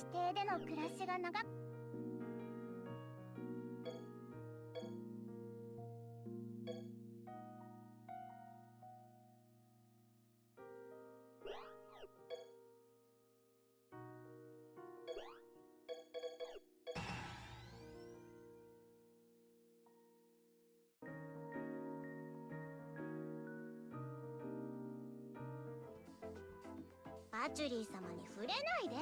底での暮らしが長くパチュリー様に触れないで。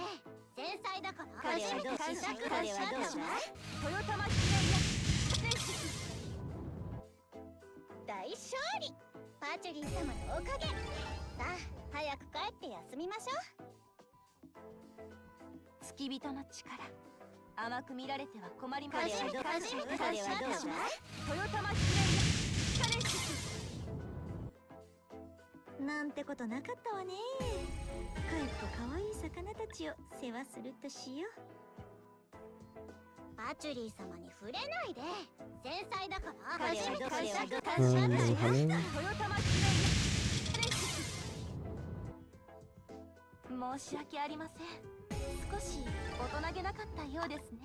繊細だから。彼はどうします？彼はどうします？豊玉記念の大勝利。パチュリー様のおかげ。さあ早く帰って休みましょう。付き人の力、甘く見られては困ります。彼はどうします？豊玉記念のなんてことなかったわね。帰って可愛い魚たちを世話するとしよう。パチュリー様に触れないで。繊細だから。彼はどうします？申し訳ありません。少し大人げなかったようですね。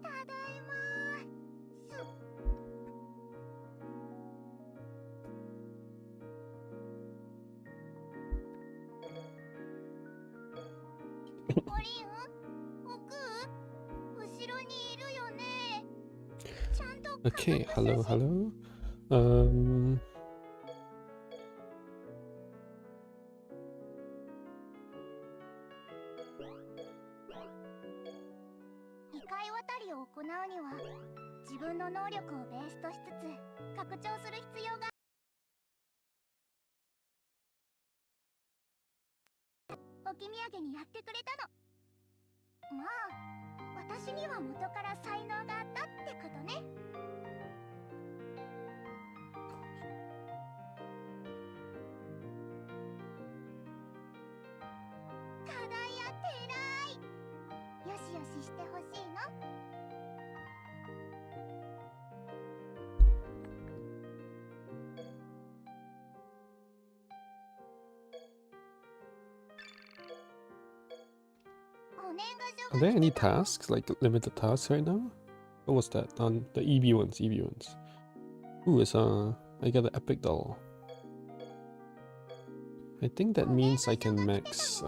ただいま。ポリン、奥？後ろにいるよね。ちゃんと Okay, hello, hello. 2回渡りを行うには自分の能力をベースとしつつ拡張する必要が。置き土産にやってくれたの。まあ私には元から才能があったってことね。ただやてらい。よしよししてほしいの。Are there any tasks, like limited tasks right now? What was that? On the EB ones, EB ones. Ooh, it's I got an epic doll. I think that means I can max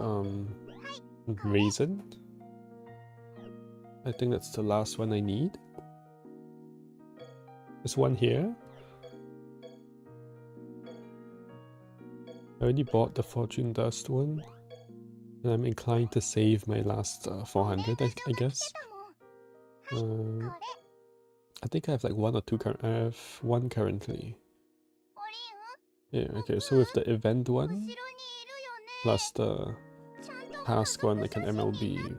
Raisin. I think that's the last one I need. There's one here. I already bought the Fortune Dust one. And I'm inclined to save my last 400, I guess. I think I have like one or two I have one currently. Yeah, okay, so with the event one, plus the task one, like an MLB.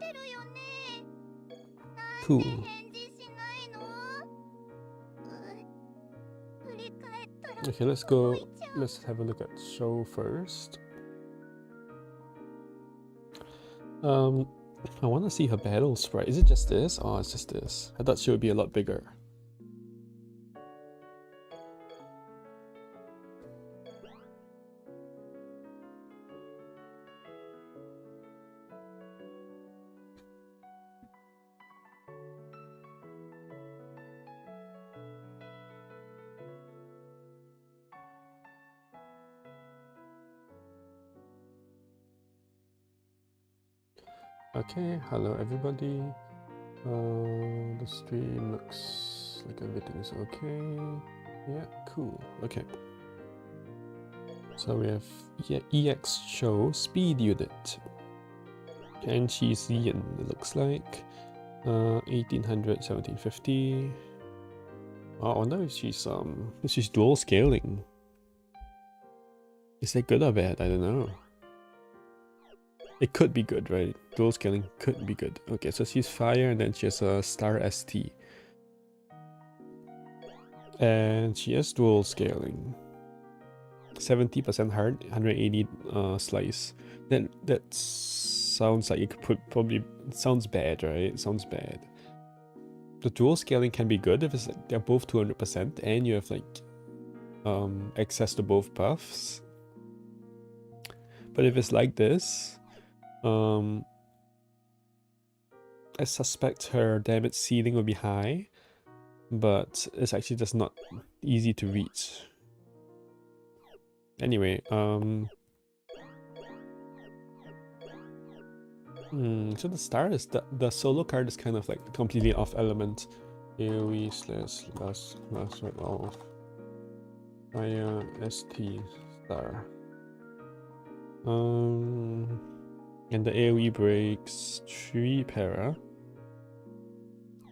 Cool. Okay, let's have a look at Shou first. I want to see her battle sprite. Is it just this? Oh, it's just this. I thought she would be a lot bigger. Okay, hello everybody. The stream looks like everything's okay. Yeah, cool. Okay. So we have EX Shou Speed Unit. And she's Yin, it looks like. 1800, 1750. Oh, I wonder if she's dual scaling. Is that good or bad? I don't know. It could be good, right? Dual scaling could be good. Okay, so she's fire and then she has a star ST. And she has dual scaling. 70% hard, 180 slice. That sounds like it could probably sounds bad, right? It sounds bad. the dual scaling can be good if it's like they're both 200% and you have like access to both buffs. But if it's like this, I suspect her damage ceiling will be high, but it's actually just not easy to reach. Anyway, so the star is the solo card is kind of like completely off element. AoE / last right all. Fire ST star. And the AoE breaks 3 para.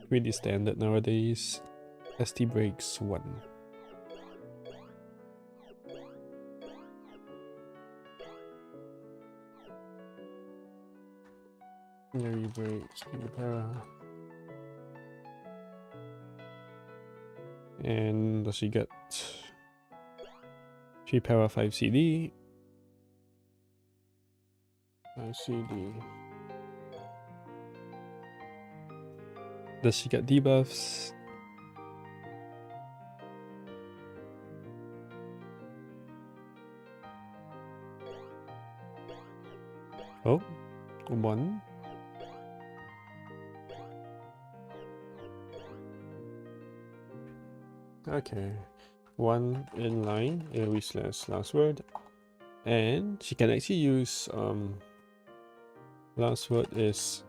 Pretty standard nowadays. ST breaks 1. AoE breaks 3 para. And does she get 3 para 5 CD? 5 CD. Does she get debuffs? Oh, 1. Okay, 1 in line, AoE / last word. And she can actually use last word is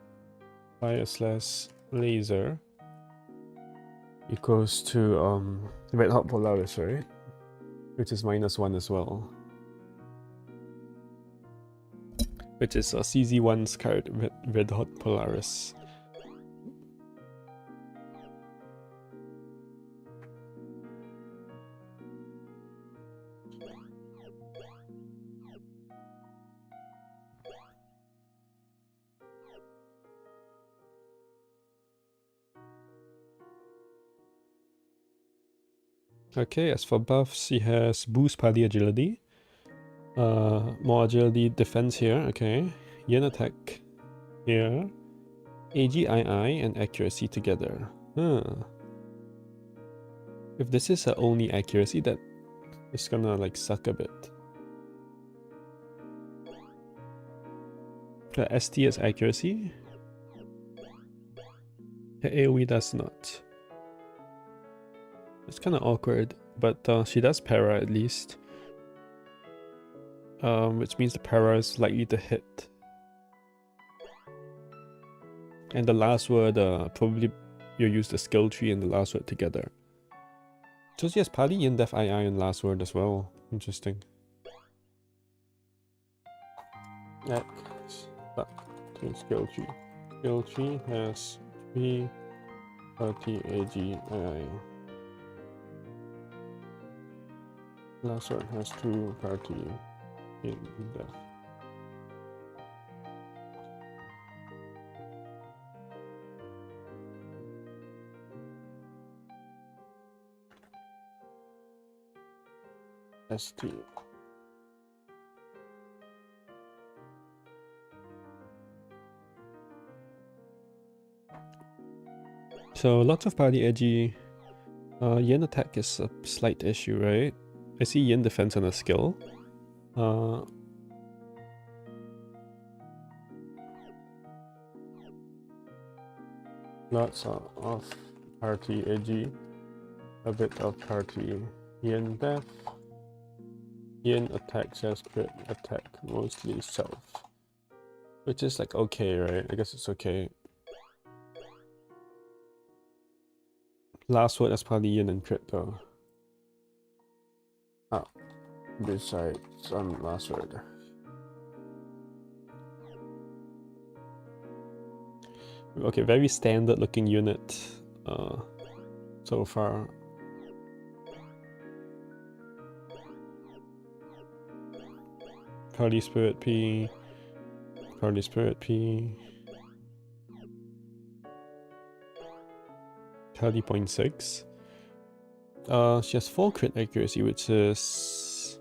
fire / laser equals to red hot Polaris, right? Which is -1 as well. Which is CZ1's card, red hot Polaris. Okay, as for buffs, she has boost party agility, more agility defense here, okay, yen attack here, AGII and accuracy together. If this is her only accuracy, that is gonna like suck a bit. The ST is accuracy, her AoE does not. It's kind of awkward, but she does para at least. Which means the para is likely to hit. And the last word, probably you use the skill tree and the last word together. So yes, party yin def II and last word as well. Interesting. X, skill tree. Skill tree has 3 party AGII. Last word has 2 party in depth. ST. So lots of party edgy. Yen attack is a slight issue, right? I see yen defense on a skill. Lots of party edgy. A bit of party yen def. Yen attack says crit attack, mostly self. Which is like okay, right? I guess it's okay. Last word is probably yin and crit though. Besides last word. Okay, very standard looking unit so far. Party Spirit P. Party Spirit P. Party 0.6. She has 4 crit accuracy, which is...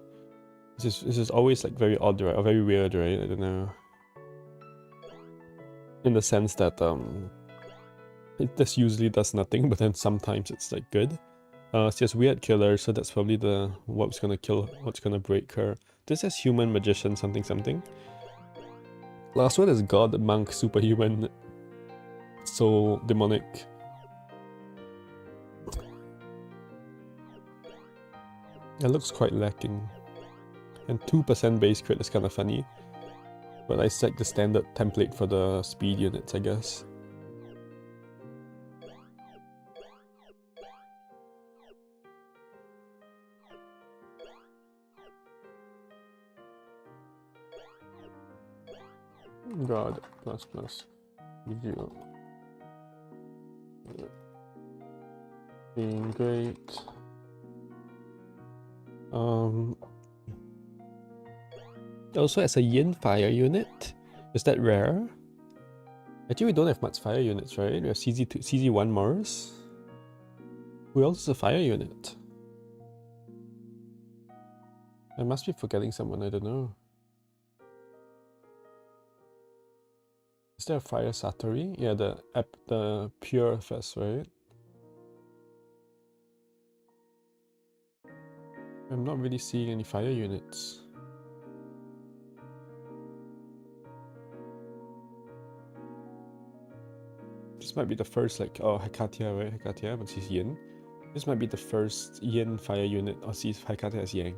This is always like very odd, right? Or very weird, right? I don't know. In the sense that This usually does nothing, but then sometimes it's like good. It's just weird killer, so that's probably the what's gonna break her. This is human magician something something. Last one is god, monk, superhuman, soul, demonic. It looks quite lacking. And 2% base crit is kind of funny. But I set the standard template for the speed units, I guess. God, plus. Video. Being great. Also as a yin fire unit, is that rare? Actually we don't have much fire units, right? We have CZ1 Mars. Who else is a fire unit? I must be forgetting someone, I don't know. Is there a fire Satori? Yeah, the pure fest, right? I'm not really seeing any fire units. This might be the first, like, oh, Hekatia, right? Hekatia, but she's yin. This might be the first yin fire unit. Oh, see, Hekatia is yang.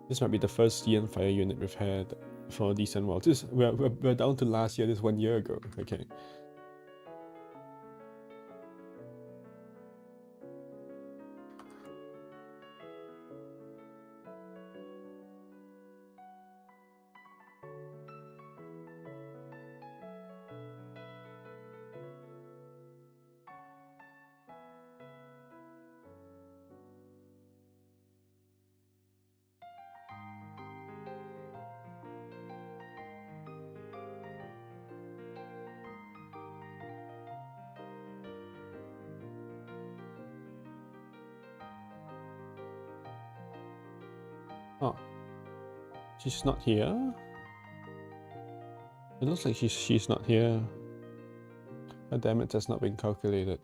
This might be the first yin fire unit we've had for a decent while. We're down to last year, this 1 year ago. Okay. Oh, she's not here. It looks like she's not here. Her damage has not been calculated.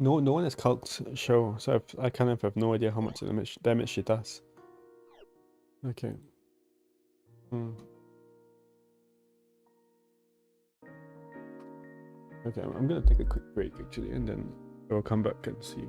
No one has calced Shou, so I kind of have no idea how much damage she does. Okay. Okay, I'm gonna take a quick break actually, and then we'll come back and see.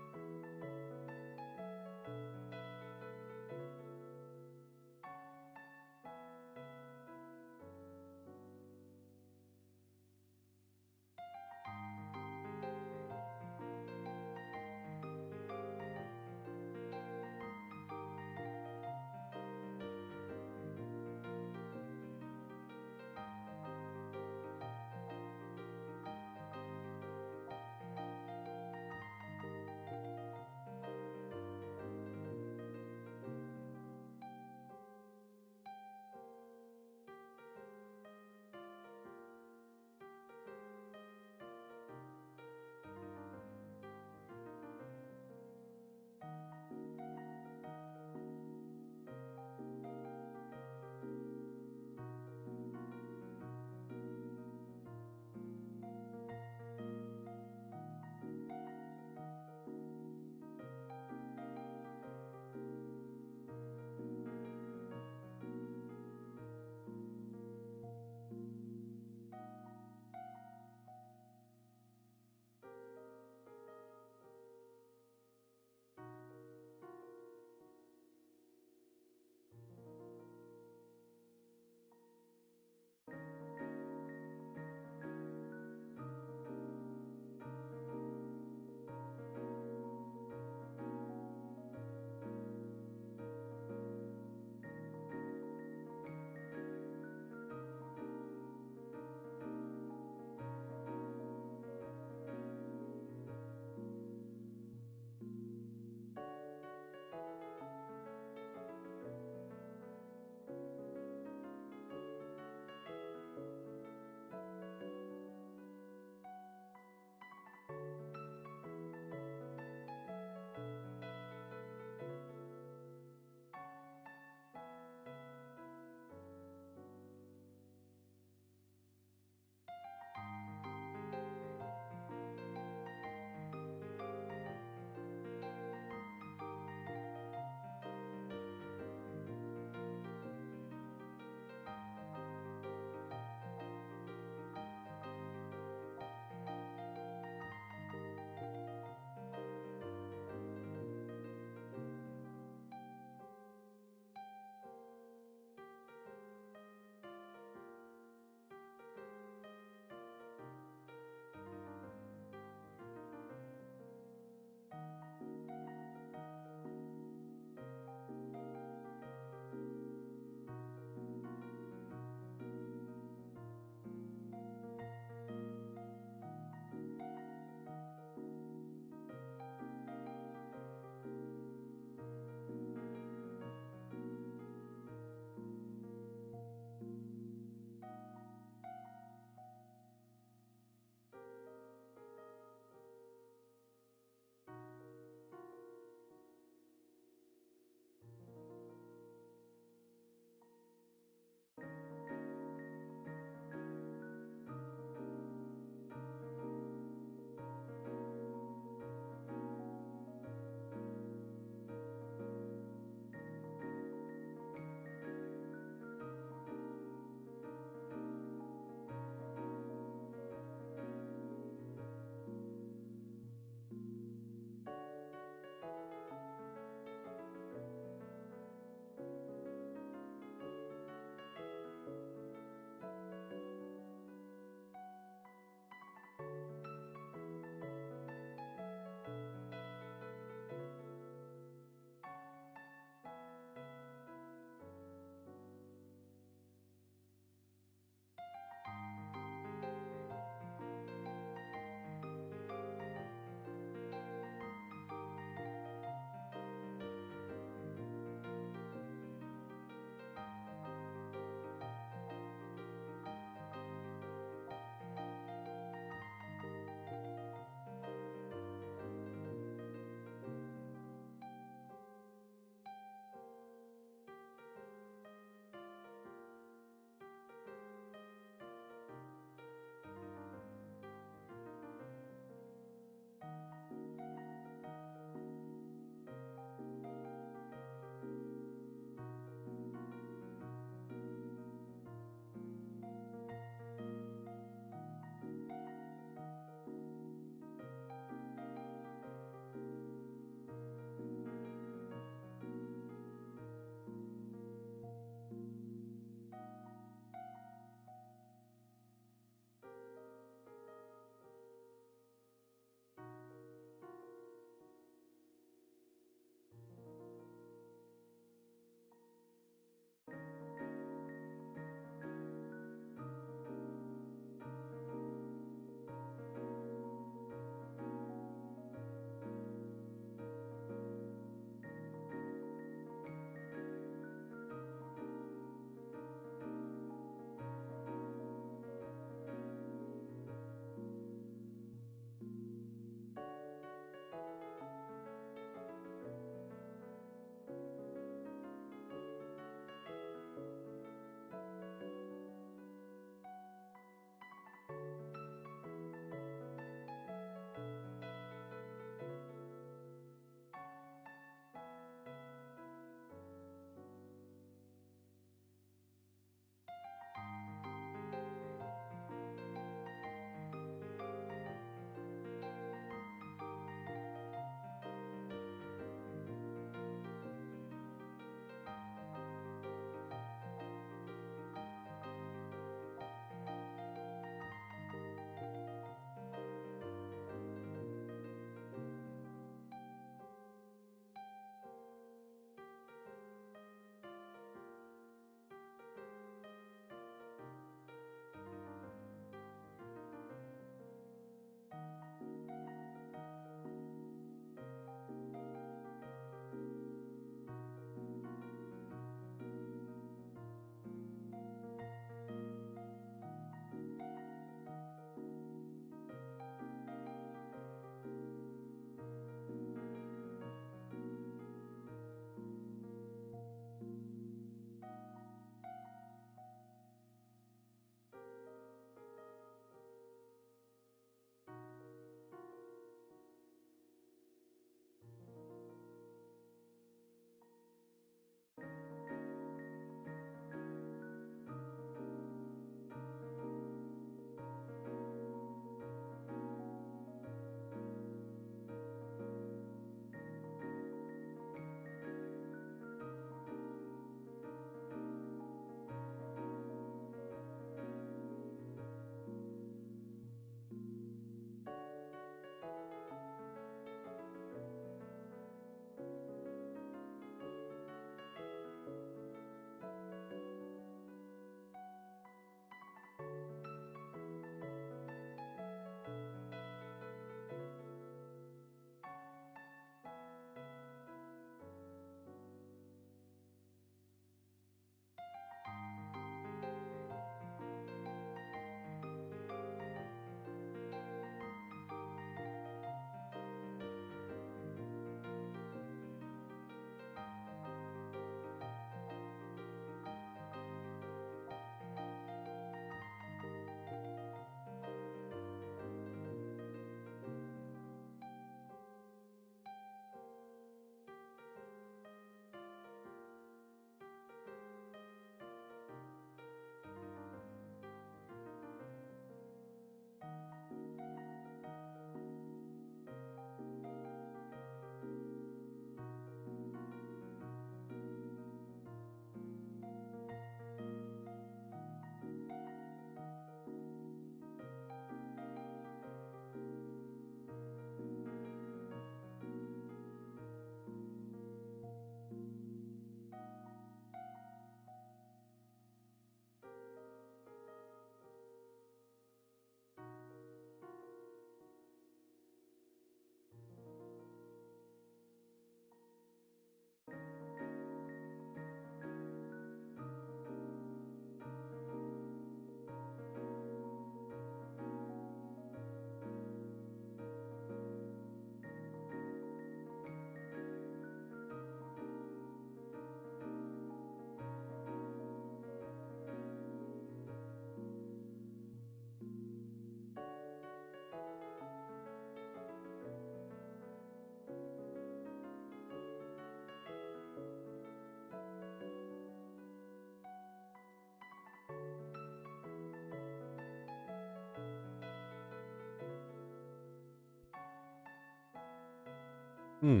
Hmm.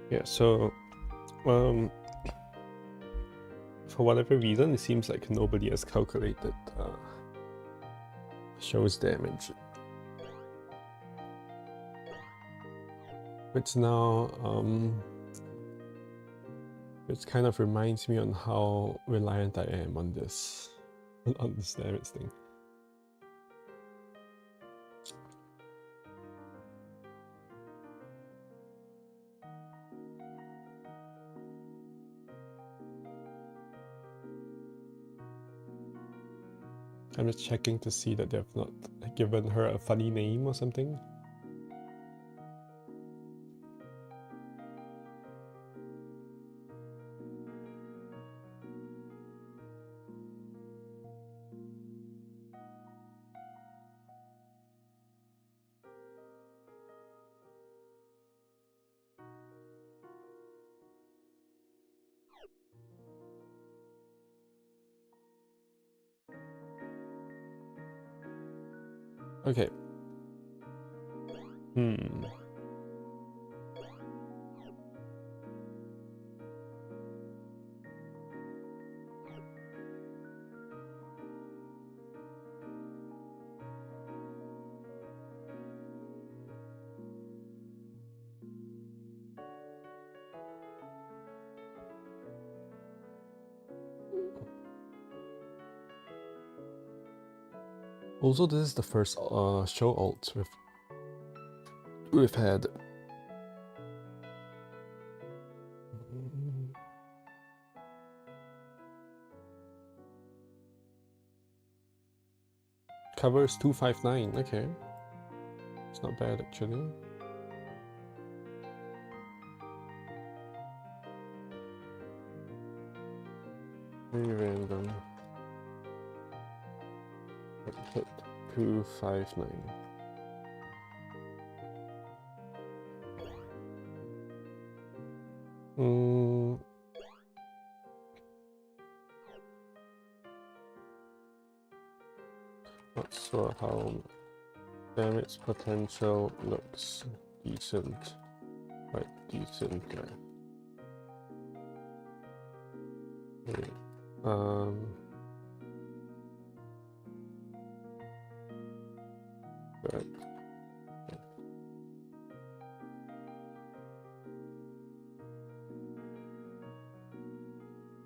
Yeah, so for whatever reason, it seems like nobody has calculated Shou's damage. Which now, which kind of reminds me on how reliant I am on this, on this damage thing. I'm just checking to see that they've not given her a funny name or something. Okay. Also, this is the first Shou ult we've had. Covers 259. Okay, it's not bad actually. Very random. Hit 259. Not sure how damage potential looks decent. Quite decent, yeah. Wait, right.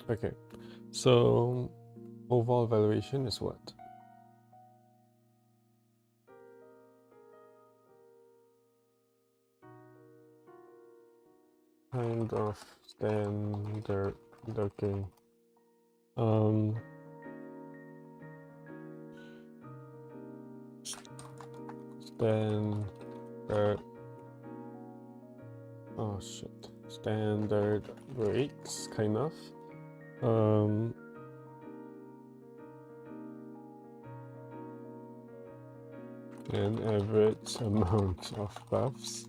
Okay, so overall evaluation is what? Kind of standard looking. Standard. Oh shit. Standard rates, kind of. And average amount of buffs.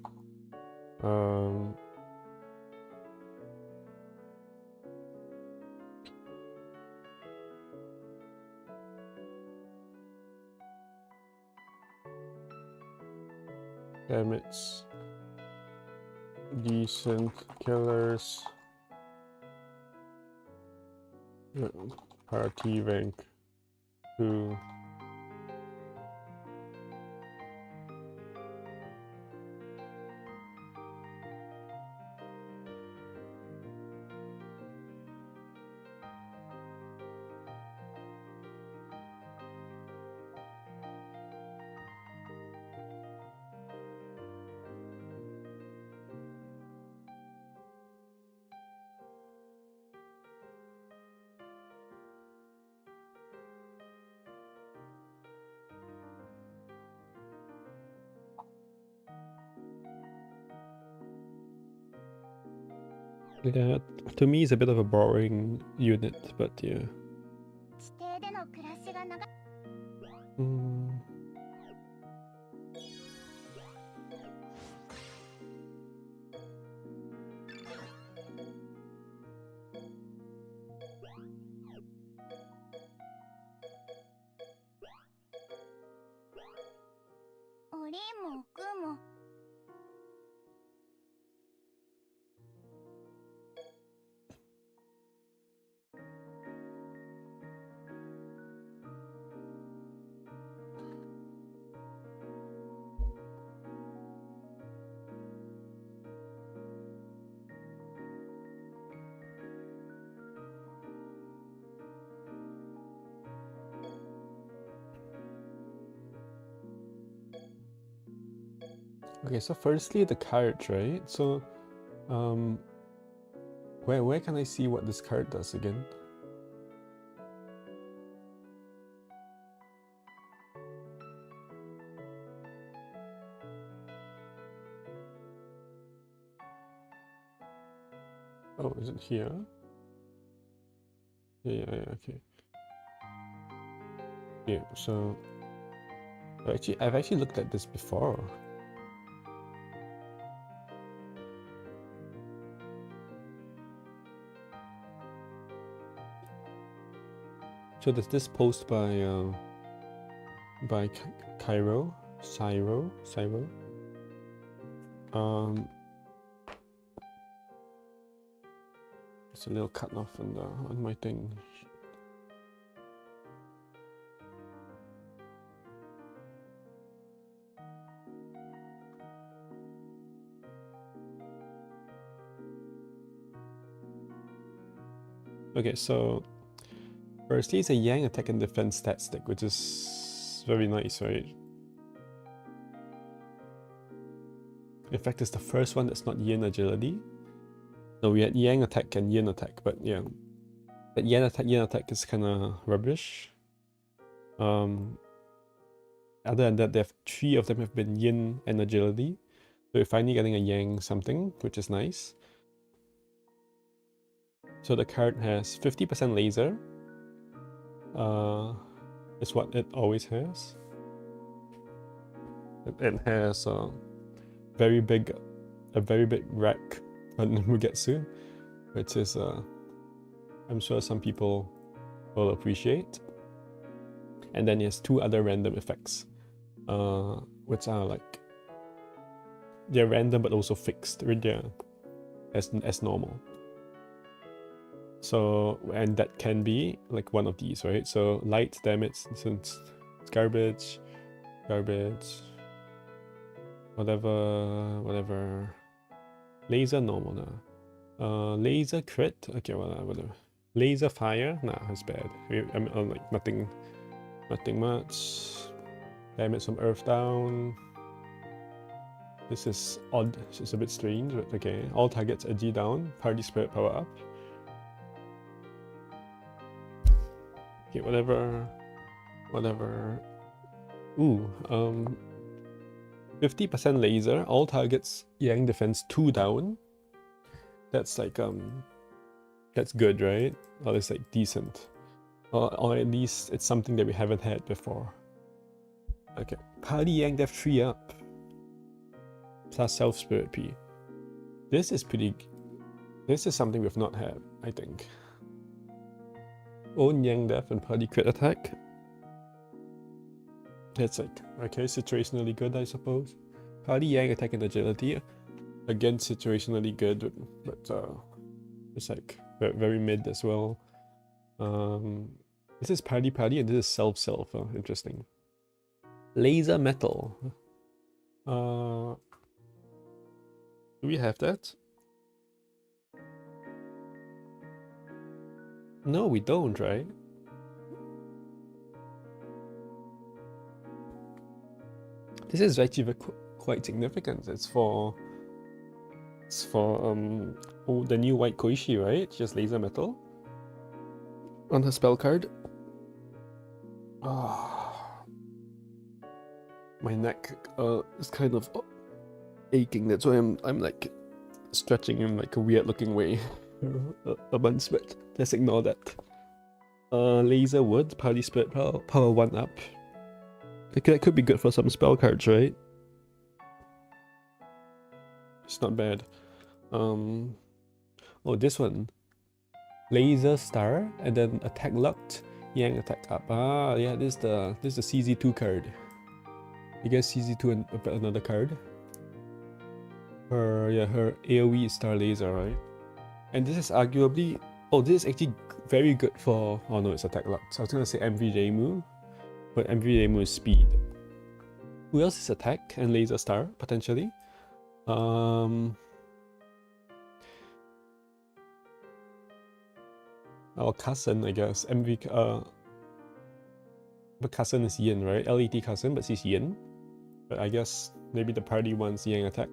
Damage. Decent killers. Party rank 2. Yeah, to me it's a bit of a boring unit, but yeah. 地底での暮らしが長 「Okay, so firstly the cards, right? So where can I see what this card does again? Oh, is it here? Yeah, okay. Yeah, so I've actually looked at this before. So there's this post by Cyro. It's a little cut off on my thing. Okay, so firstly it's a Yang attack and defense stat stick, which is very nice, right? In fact, it's the first one that's not Yin agility. No, we had Yang attack and Yin attack, but yeah. But Yin attack is kind of rubbish. Other than that, 3 of them have been Yin and agility. So we're finally getting a Yang something, which is nice. So the card has 50% laser. It's what it always has. It has a very big rack on Mugetsu, which is I'm sure some people will appreciate. And then it has 2 other random effects, which are like they're random but also fixed, right? Yeah, as normal. So, and that can be like one of these, right? So light damage, since it's garbage, whatever. Laser normal now. Laser crit, okay, whatever. Laser fire, nah, that's bad. I'm like nothing much. Damage from earth down. This is odd. It's a bit strange, but okay. All targets edgy down. Party spirit power up. Okay, whatever. Ooh, 50% laser. All targets Yang defense 2 down. That's like that's good, right? Or it's like decent. Or at least it's something that we haven't had before. Okay, Party Yang def 3 up. Plus self spirit P. This is something we've not had, I think. Own Yang def and party crit attack. That's like, okay, situationally good, I suppose. Party Yang attack and agility. Again, situationally good, but it's like very mid as well. This is party and this is self. Interesting. Laser metal. Do we have that? No, we don't, right? This is actually quite significant. It's for the new white Koishi, right? Just laser metal on her spell card. My neck is kind of aching. That's why I'm like stretching in like a weird looking way. a bunch, but let's ignore that. Laser wood, party spirit power 1 up. That could be good for some spell cards, right? It's not bad. Oh, this one. Laser star and then attack locked, Yang attack up. Ah, yeah, this is the CZ2 card. You guys CZ2 and another card. Her AoE is star laser, right? And this is arguably, this is actually very good for, oh no, it's attack locked. So I was gonna say MV Reimu, but MV Reimu is speed. Who else is attack and laser star, potentially? Our cousin, I guess. But cousin is Yin, right? LET cousin, but she's Yin. But I guess maybe the party wants Yang attack.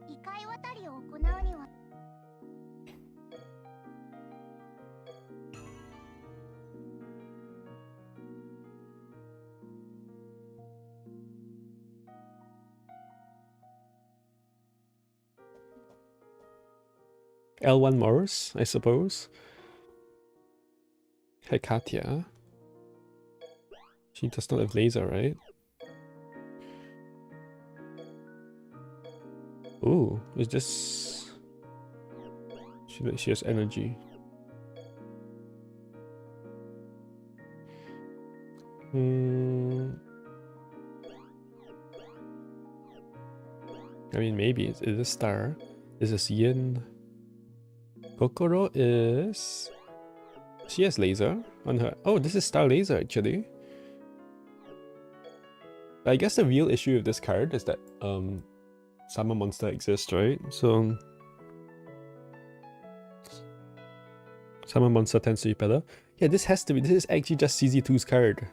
異界渡りを行うには L1 Morris, I suppose. Hey, Katya. She does not have laser, right? Ooh, is this... She has energy. I mean, maybe it is a star. This is Yin. Kokoro is... She has laser on her. Oh, this is star laser actually. I guess the real issue with this card is that Summer Monster exists, right? So Summer Monster tends to be better. Yeah, this has to be. This is actually just CZ2's card.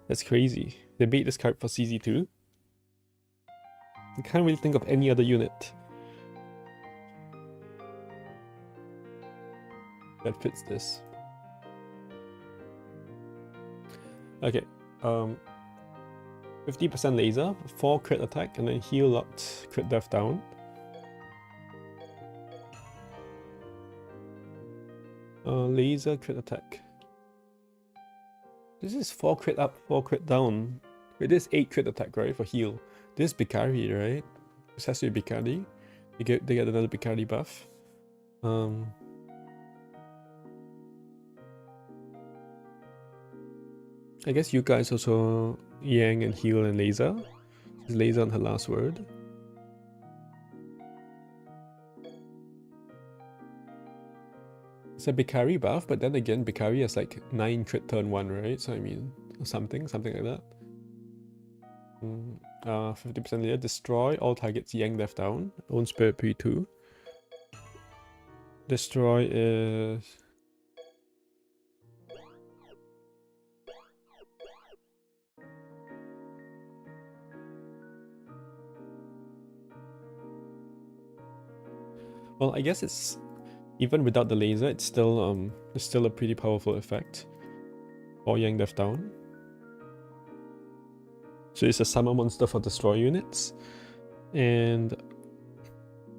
That's crazy. They made this card for CZ2. I can't really think of any other unit that fits this. Okay, 50% laser, 4 crit attack, and then heal lot, crit death down. Laser, crit attack. This is 4 crit up, 4 crit down. Wait, this is 8 crit attack, right, for heal. This is Bikari, right? This has to be Bikari. They get another Bikari buff. I guess you guys also Yang and heal and laser. Is laser on her last word. It's a Bikari buff, but then again, Bikari has like 9 crit turn 1, right? So I mean, something like that. 50% layer, destroy all targets Yang left down. Own Spirit P2. Destroy is... Well, I guess it's... Even without the laser, it's still a pretty powerful effect. All Yang left down. So it's a Summer Monster for destroy units. And...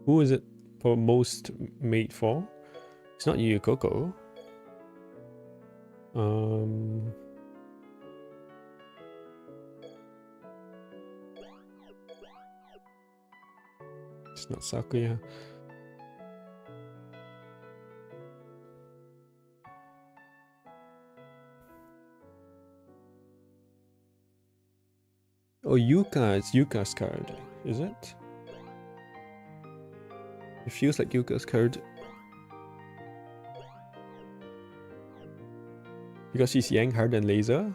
Who is it for most made for? It's not Yu Yu Koko. It's not Sakuya. Oh, Yuka, it's Yuka's card, is it? It feels like Yuka's card. Because she's Yang, Hard, and Laser.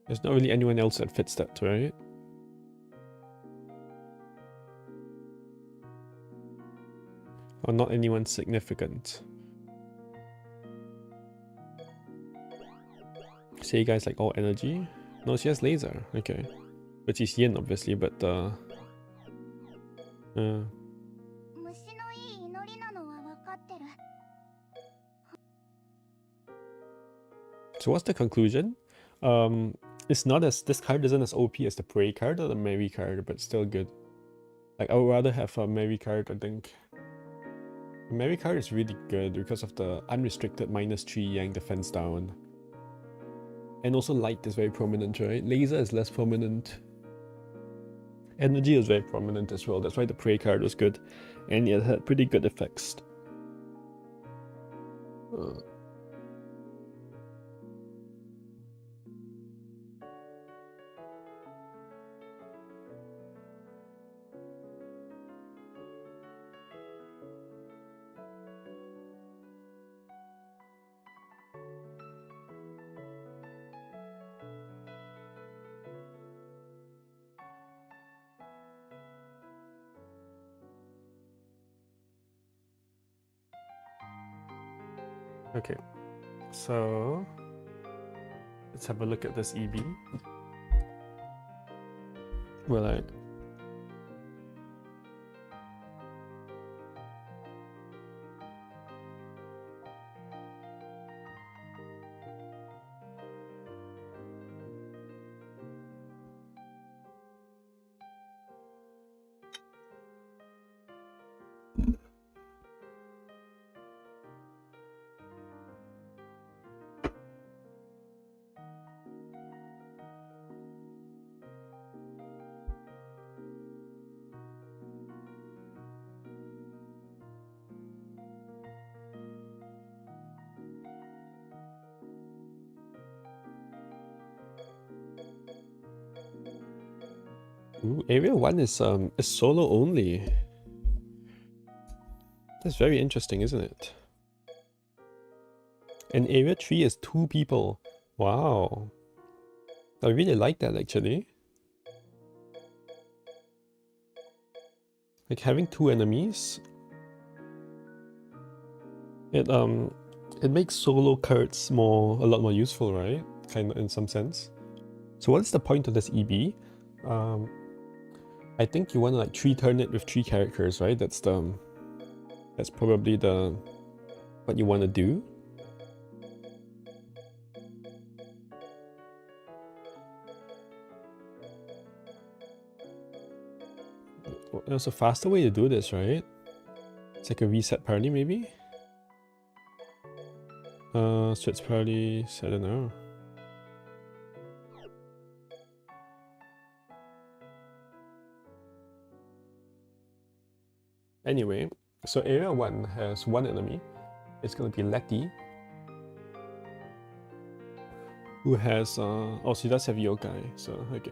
There's not really anyone else that fits that, right? Or not anyone significant. Say guys like all energy? No, she has laser. Okay. But she's Yin, obviously, but So what's the conclusion? It's not as... This card isn't as OP as the Prey card or the Mary card, but still good. Like, I would rather have a Mary card, I think. The Mary card is really good because of the unrestricted -3 Yang defense down. And also light is very prominent, right? Laser is less prominent. Energy is very prominent as well. That's why the Prey card was good. And it had pretty good effects. Okay, so let's have a look at this EB. Well, ooh, Area 1 is solo only. That's very interesting, isn't it? And Area 3 is 2 people. Wow. I really like that actually. Like having 2 enemies. It makes solo cards a lot more useful, right? Kind of in some sense. So what is the point of this EB? I think you want to like 3-turn it with 3 characters, right? That's probably what you want to do. There's a faster way to do this, right? It's like a reset party, maybe? Switch parties, I don't know. Anyway, so Area 1 has 1 enemy. It's gonna be Letty, who has, oh, she does have Yokai, so, okay.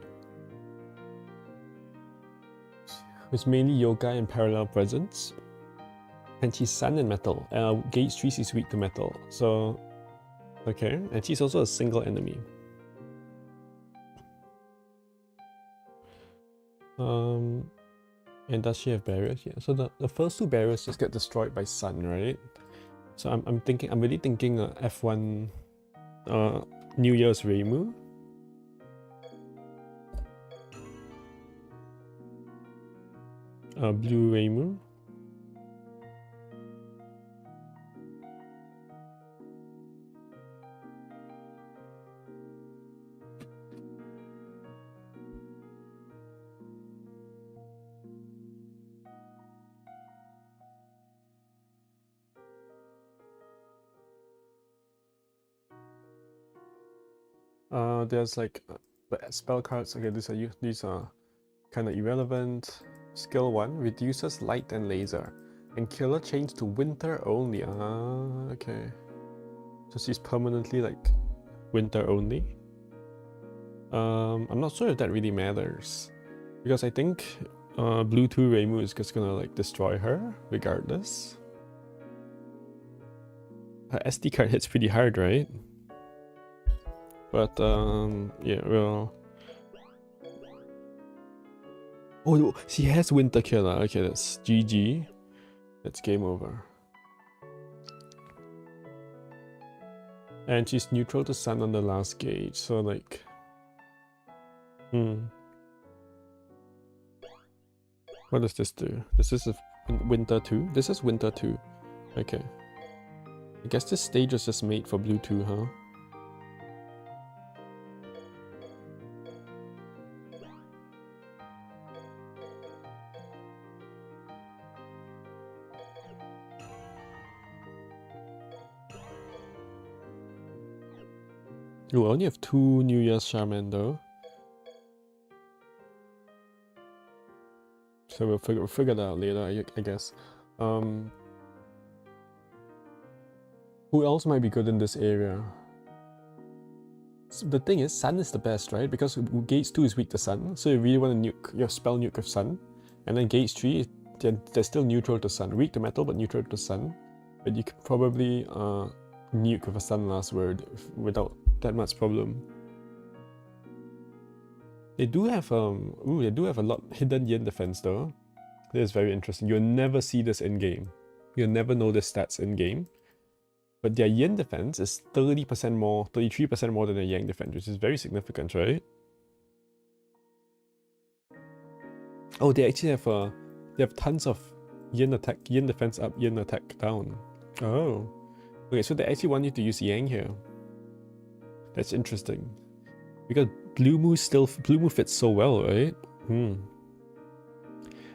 It's mainly Yokai and Parallel Presence. And she's Sun and Metal. Gauge 3 is weak to Metal, so, okay. And she's also a single enemy. And does she have barriers? Yeah, so the first 2 barriers just get destroyed by Sun, right? So I'm really thinking F1 New Year's Reimu. Blue Reimu. There's like the spell cards. Okay, these are kind of irrelevant. Skill 1 reduces light and laser, and killer change to winter only. Okay. So she's permanently like winter only. I'm not sure if that really matters, because I think Blue 2 Reimu is just gonna like destroy her regardless. Her SD card hits pretty hard, right? But yeah, well. Oh, she has Winter Killer. Okay, that's GG. That's game over. And she's neutral to Sun on the last gauge, so like... What does this do? This is a Winter 2? This is Winter 2. Okay. I guess this stage was just made for Blue 2, huh? We only have 2 New Year's Shaman though. So we'll figure that out later, I guess. Who else might be good in this area? So the thing is, Sun is the best, right? Because Gauge 2 is weak to Sun, so you really want to nuke your spell nuke of Sun. And then Gauge 3, they're still neutral to Sun. Weak to Metal, but neutral to Sun. But you could probably nuke with a Sun last word without that much problem. They do have a lot hidden yin defense though. This is very interesting. You'll never see this in game. You'll never know the stats in game. but their yin defense is 30% more, 33% more than their yang defense, which is very significant, right? Oh, they actually have tons of yin attack, yin defense up, yin attack down. Oh, okay, so they actually want you to use yang here. That's interesting, because Blue Moo fits so well, right?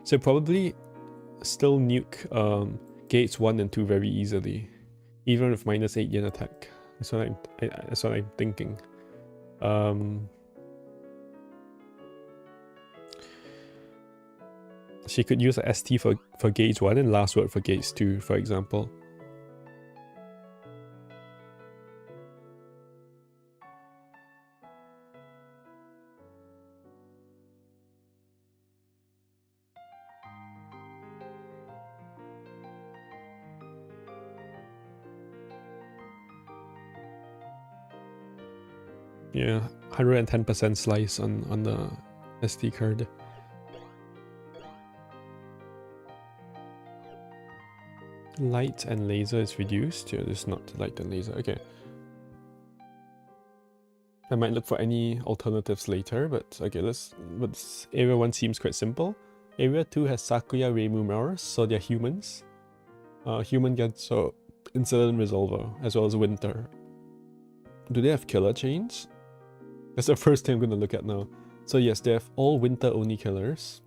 So probably still nuke gates 1 and 2 very easily, even with -8 yen attack. That's what I'm thinking. She could use a ST for gauge 1 and last word for gauge 2, for example. Yeah, 110% slice on the SD card. Light and laser is reduced. Yeah, it's not light and laser. Okay. I might look for any alternatives later, but okay, but Area 1 seems quite simple. Area 2 has Sakuya Reimu mirrors, so they're humans. Human gets incident resolver, as well as Winter. Do they have killer chains? That's the first thing I'm going to look at now. So yes, they have all winter only killers.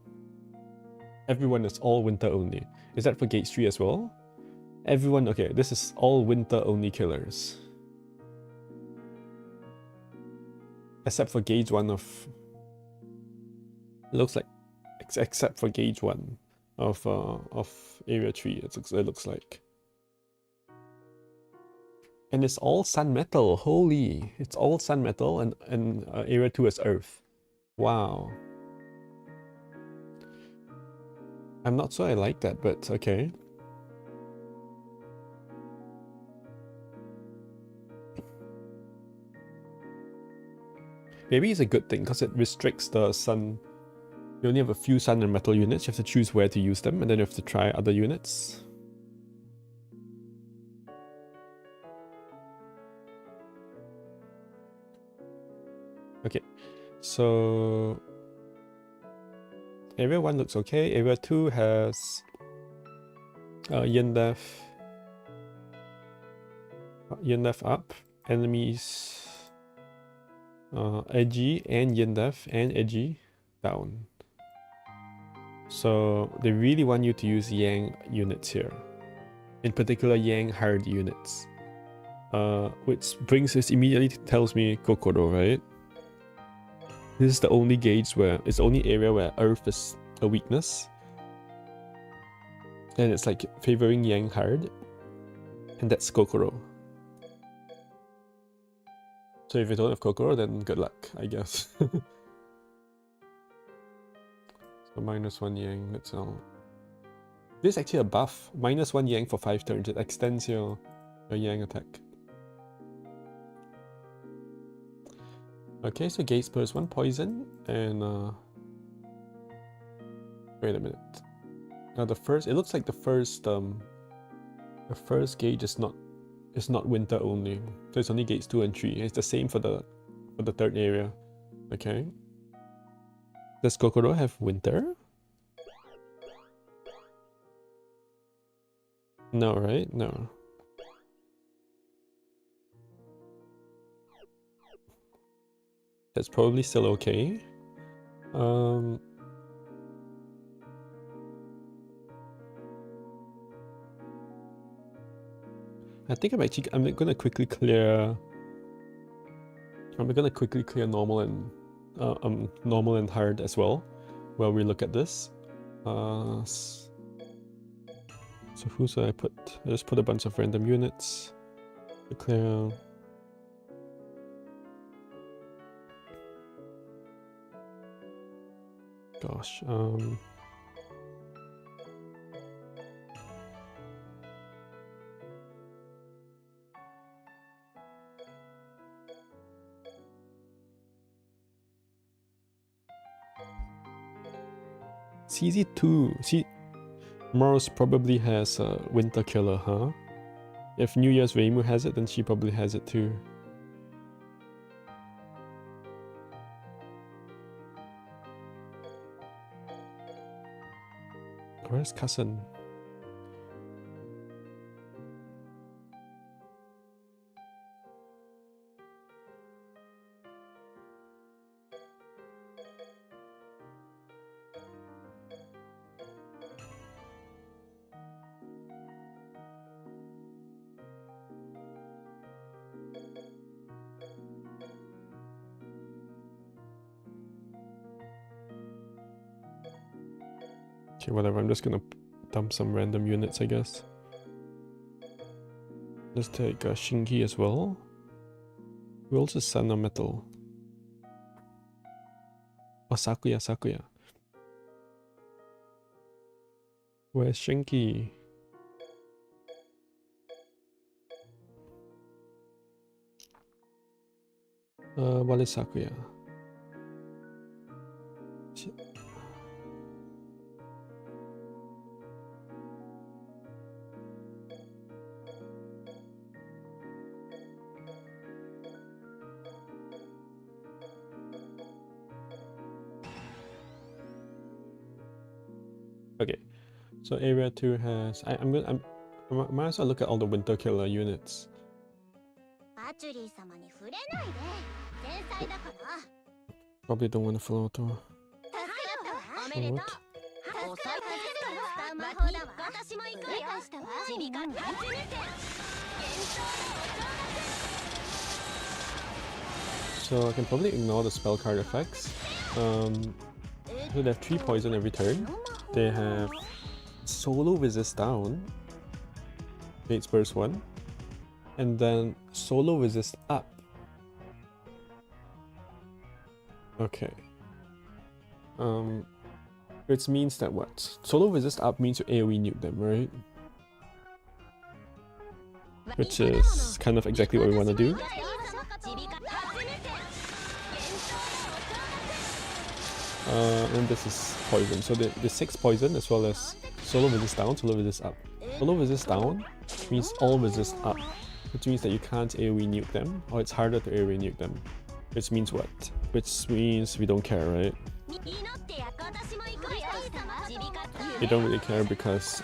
Everyone is all winter only. Is that for gauge 3 as well? Everyone, okay, this is all winter only killers. Except for gauge 1 of... It looks like... Except for gauge 1 of area 3, it looks like. And it's all sun metal, holy! It's all sun metal and area 2 is earth. Wow. I'm not sure I like that, but okay. Maybe it's a good thing, because it restricts the sun. You only have a few sun and metal units, you have to choose where to use them, and then you have to try other units. Okay, so Area 1 looks okay. Area 2 has Yin Def up, enemies edgy and Yin Def and edgy down. So they really want you to use Yang units here, in particular Yang hard units, which immediately tells me Kokoro, right? This is the only gauge where, it's the only area where Earth is a weakness. And it's like favoring Yang hard. And that's Kokoro. So if you don't have Kokoro, then good luck, I guess. So -1 Yang, that's all. This is actually a buff. -1 Yang for 5 turns. It extends your Yang attack. Okay, so Gauge Spurs 1 poison and wait a minute. Now it looks like the first gauge is not winter only. So it's only Gauge 2 and 3. It's the same for the third area. Okay. Does Kokoro have winter? No, right? No. That's probably still okay. I think I'm gonna quickly clear normal and hard as well while we look at this. So who should I put? I just put a bunch of random units to clear. Gosh, CZ2. See, Mars probably has a winter killer, huh? If New Year's Reimu has it, then she probably has it too. Where's cousin? Okay, whatever, I'm just gonna dump some random units, I guess. Let's take Shinki as well. Who else is Sun or Metal? Oh, Sakuya. Where's Shinki? What is Sakuya? Okay, so area 2 has. I might as well look at all the winter killer units. Probably don't want to follow Tour. So I can probably ignore the spell card effects. So they have 3 poison every turn. They have solo resist down, Fate's Burst 1, and then solo resist up. Okay. Which means that what? Solo resist up means you AoE nuke them, right? Which is kind of exactly what we want to do. And this is poison. So the 6 poison as well as solo resist down, solo resist up. Solo resist down means all resist up, which means that you can't AoE nuke them, or it's harder to AoE nuke them. Which means what? Which means we don't care, right? We don't really care because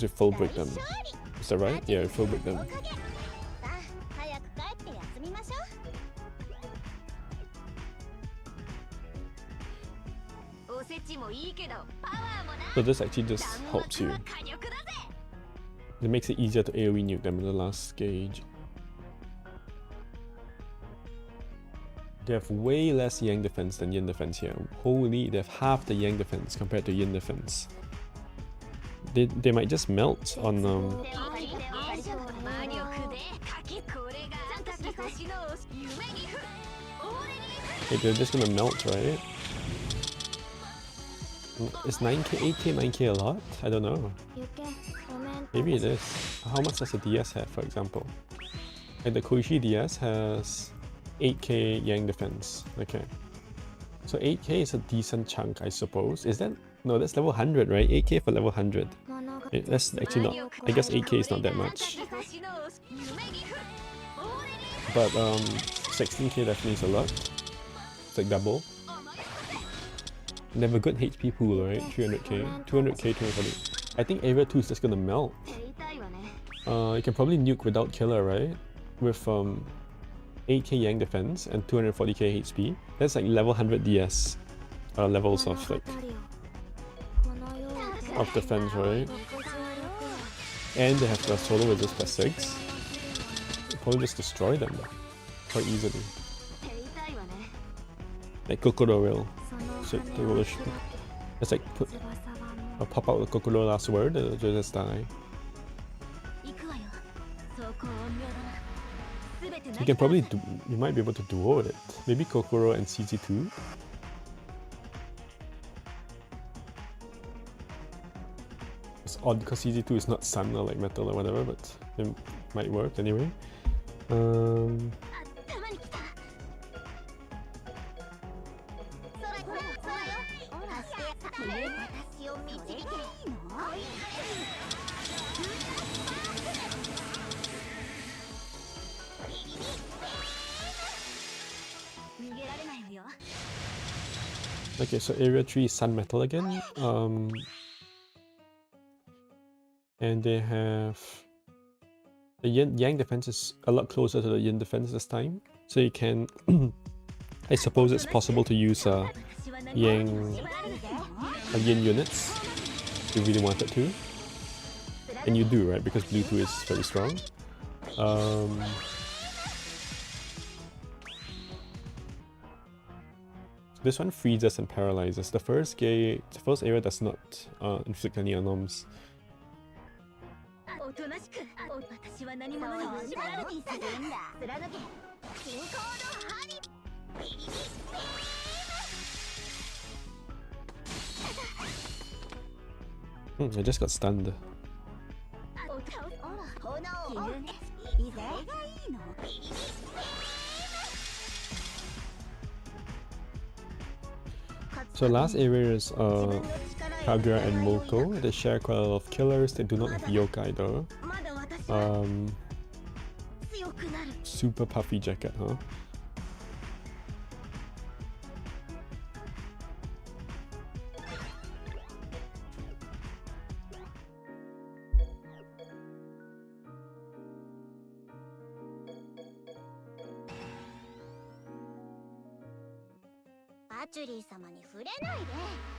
we full break them. Is that right? Yeah, we full break them. So this actually just helps you. It makes it easier to AoE nuke them in the last gauge. They have way less Yang defense than Yin defense here. Holy, they have half the Yang defense compared to Yin defense. They might just melt on they're just gonna melt, right? Is 9k, 8k, 9k a lot? I don't know. Maybe it is. How much does the DS have, for example? And the Koishi DS has 8k Yang defense. Okay. So 8k is a decent chunk, I suppose. Is that? No, that's level 100, right? 8k for level 100. That's actually not. I guess 8k is not that much. But 16k definitely is a lot. It's like double. They have a good HP pool, right? 300k, 200k, 240. I think area 2 is just gonna melt. You can probably nuke without killer, right? With 8k Yang defense and 240k HP. That's like level 100 DS levels of like of defense, right? And they have the solo resist plus 6. Probably just destroy them quite easily. Like Kokoro will. So it's like pop out the Kokoro last word, it'll just die. You can probably you might be able to duo it. Maybe Kokoro and CZ2. It's odd because CZ2 is not Sun or like Metal or whatever, but it might work anyway. Okay, so area 3 is Sun Metal again. And they have the Yang defense is a lot closer to the Yin defense this time. So you can I suppose it's possible to use Yin units if you really wanted to. And you do, right? Because blue 2 is very strong. This one freezes and paralyzes. The first area does not inflict any alarms. I just got stunned. So last area is Kaguya and Moko. They share quite a lot of killers. They do not have yokai though. Super puffy jacket, huh?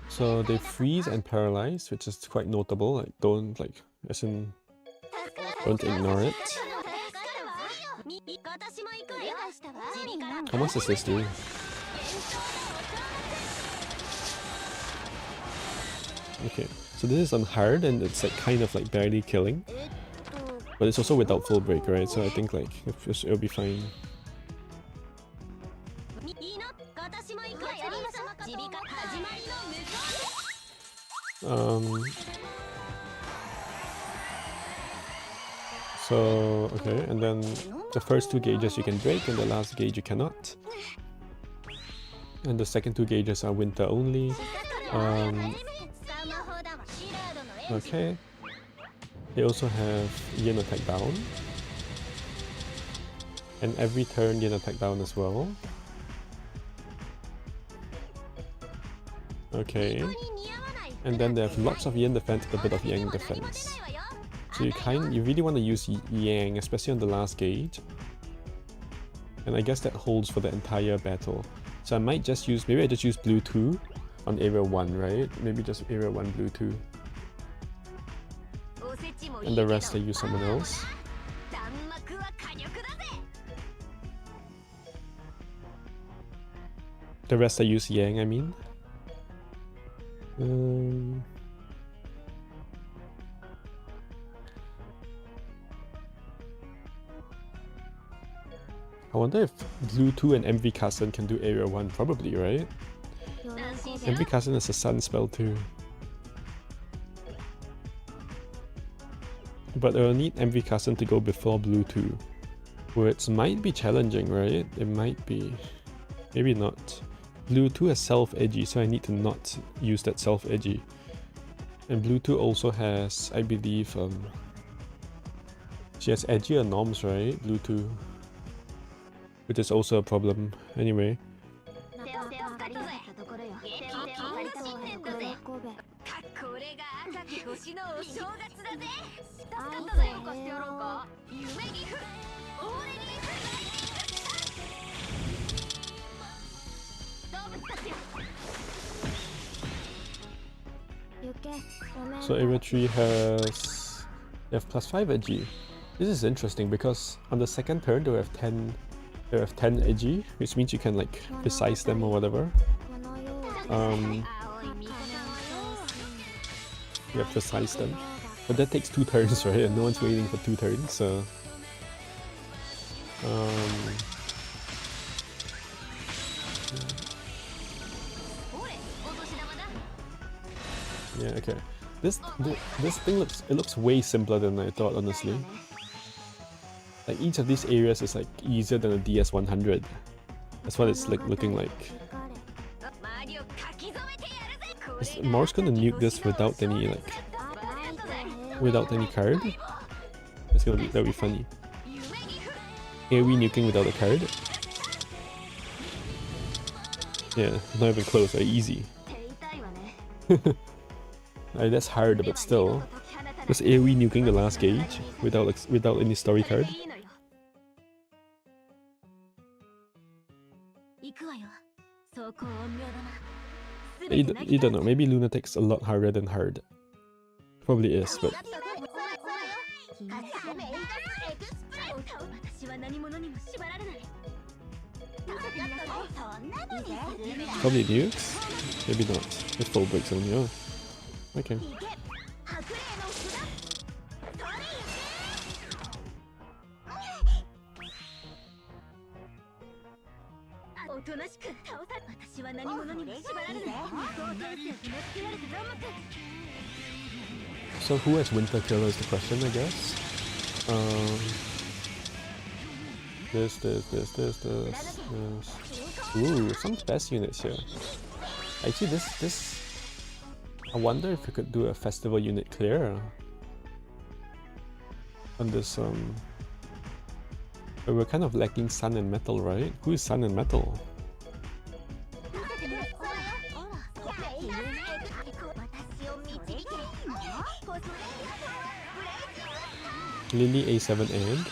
So they freeze and paralyze, which is quite notable. Like don't ignore it. How much does this do? Okay, so this is on hard and it's like kind of like barely killing. But it's also without full break, right? So I think like it'll be fine. So, okay, and then the first 2 gauges you can break and the last gauge you cannot. And the second 2 gauges are winter only. Okay. They also have Yin attack down. And every turn Yin attack down as well. Okay. And then they have lots of Yin defense, a bit of Yang defense. So you really want to use Yang, especially on the last gauge. And I guess that holds for the entire battle. So I might just use, maybe I just use blue 2 on area 1, right? Maybe just area 1 blue 2. And the rest I use someone else. The rest I use Yang, I mean. I wonder if Blue 2 and MV Cousin can do Area 1, probably, right? MV Cousin is a sun spell too. But I'll need MV Cousin to go before Blue 2. Which might be challenging, right? It might be. Maybe not. Blue 2 has self-edgy, so I need to not use that self-edgy. And Blue 2 also has, I believe, she has edgier norms, right? Blue 2. Which is also a problem, anyway. So Area 3 has... they have +5 edgy. This is interesting because on the second turn they have 10 edgy, which means you can like precise them or whatever. Yeah, precise them. But that takes 2 turns, right? And no one's waiting for 2 turns, so... yeah, okay. This thing looks way simpler than I thought, honestly. Like each of these areas is like easier than a DS100. That's what it's like looking like. Is Mars gonna nuke this without any like without any card? It's gonna be that'll be funny. AoE nuking without a card? Yeah, not even close, right? Easy. That's hard, but still. Just AoE nuking the last gauge without like, without any story card. You don't know, maybe Lunatic's a lot harder than hard. Probably is, but... Probably nukes? Maybe not. It's full breaks only, oh. Okay. So who has Winter Killer is the question, I guess. This. Ooh, some best units here. Actually, this. I wonder if we could do a festival unit clear on this. But we're kind of lacking Sun and Metal, right? Who is Sun and Metal? Lily A7 and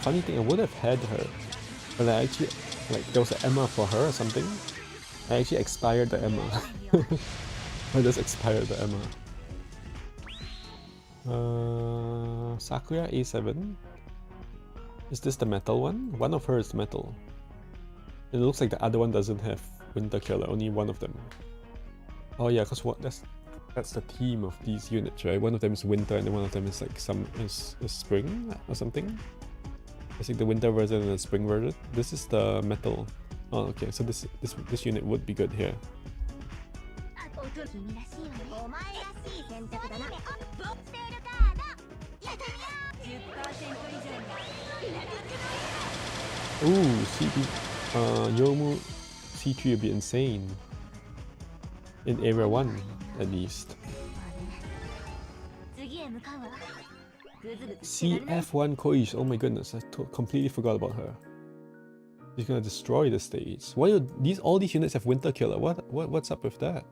funny thing, I would have had her, but I actually like there was an Emma for her or something. I actually expired the Emma. I just expired the Emma. Sakura A7. Is this the metal one? One of her is metal. It looks like the other one doesn't have Winter Killer. Only one of them. Oh yeah, cause what that's the theme of these units, right? One of them is winter and then one of them is like is spring or something. I think the winter version and the spring version. This is the metal. Oh, okay. So this unit would be good here. Ooh, Yomu C3 would be insane. In Area 1, at least. CF1 Koish, oh my goodness, I completely forgot about her. She's gonna destroy the stage. Why do all these units have Winter Killer? What's up with that?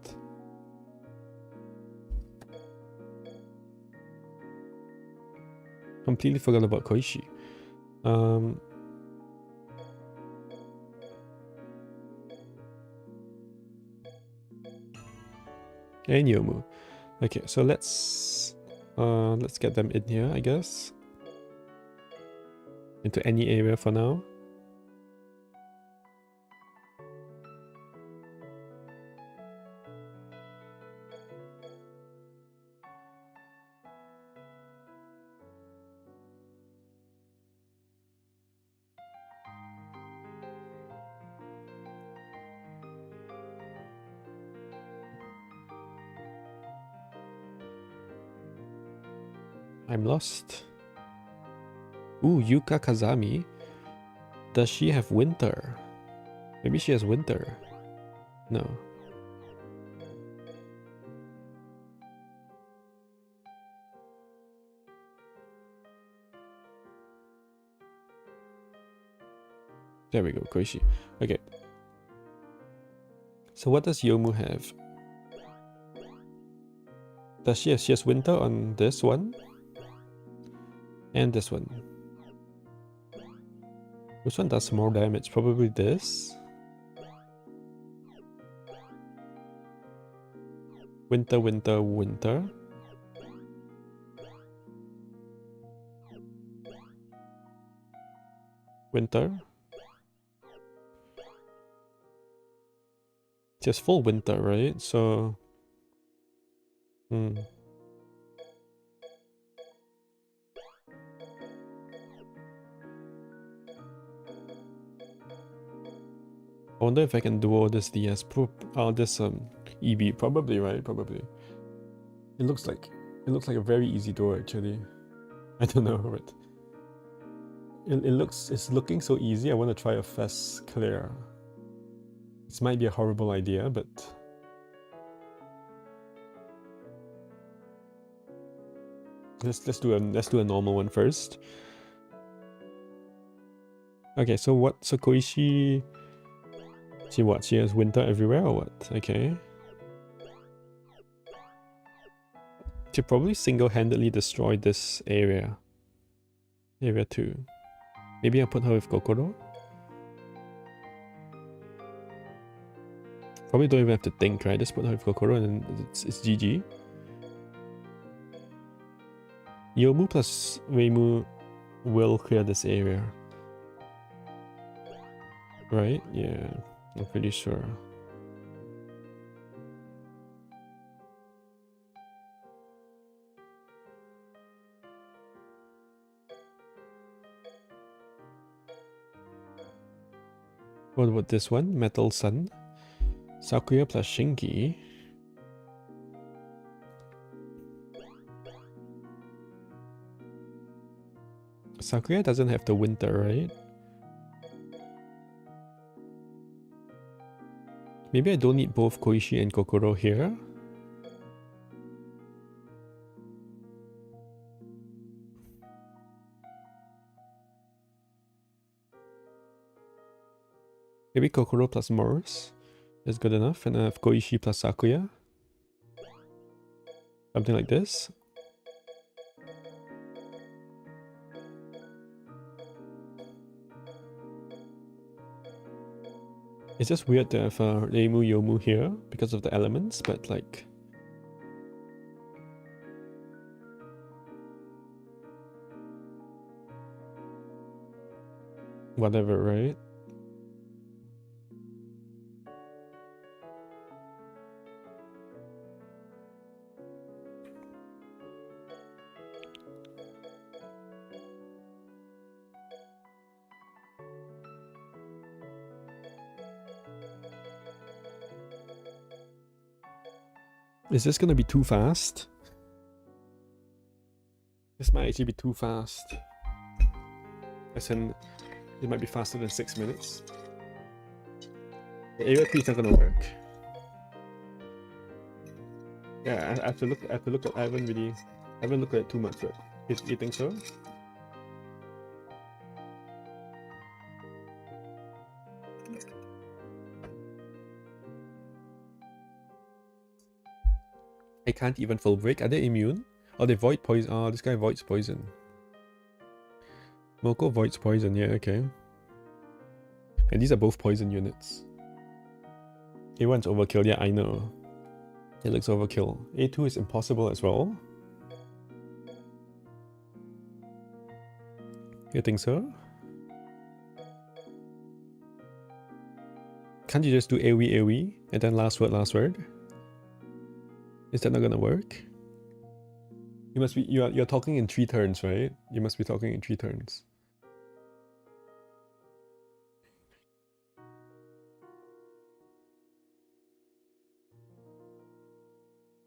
Completely forgot about Koishi. And Yomu. Okay, so let's get them in here, I guess. Into any area for now. I'm lost. Ooh, Yuka Kazami. Does she have winter? Maybe she has winter. No. There we go, Koishi. Okay. So what does Yomu have? Does she has winter on this one? And this one. Which one does more damage? Probably this. Winter, winter, winter. Winter. Just full winter, right? So... I wonder if I can duo this DS this EB, probably, right? Probably. It looks like a very easy duo actually. I don't know, but it's looking so easy. I want to try a fast clear. This might be a horrible idea, but Let's do a normal one first. Okay, so what? So Koishi, she has winter everywhere or what? Okay. She probably single-handedly destroy this area. Area 2. Maybe I'll put her with Kokoro. Probably don't even have to think, right? Just put her with Kokoro and then it's GG. Yomu plus Weimu will clear this area. Right? Yeah, I'm pretty sure. What about this one? Metal Sun. Sakuya plus Shinki. Sakuya doesn't have the winter, right? Maybe I don't need both Koishi and Kokoro here. Maybe Kokoro plus Morris is good enough, and I have Koishi plus Sakuya. Something like this. It's just weird to have Reimu Yomu here because of the elements, but like... whatever, right? Is this gonna be too fast? This might actually be too fast. As in, it might be faster than 6 minutes. The area 3 is not gonna work. Yeah, I have to look at I haven't looked at it too much yet. You think so? I can't even full break. Are they immune? Oh, they void poison. Oh, this guy voids poison. Moko voids poison. Yeah, okay. And these are both poison units. A1's overkill. Yeah, I know. It looks overkill. A2 is impossible as well. You think so? Can't you just do AoE and then last word? Is that not gonna work? You must be you're talking in 3 turns, right? You must be talking in 3 turns.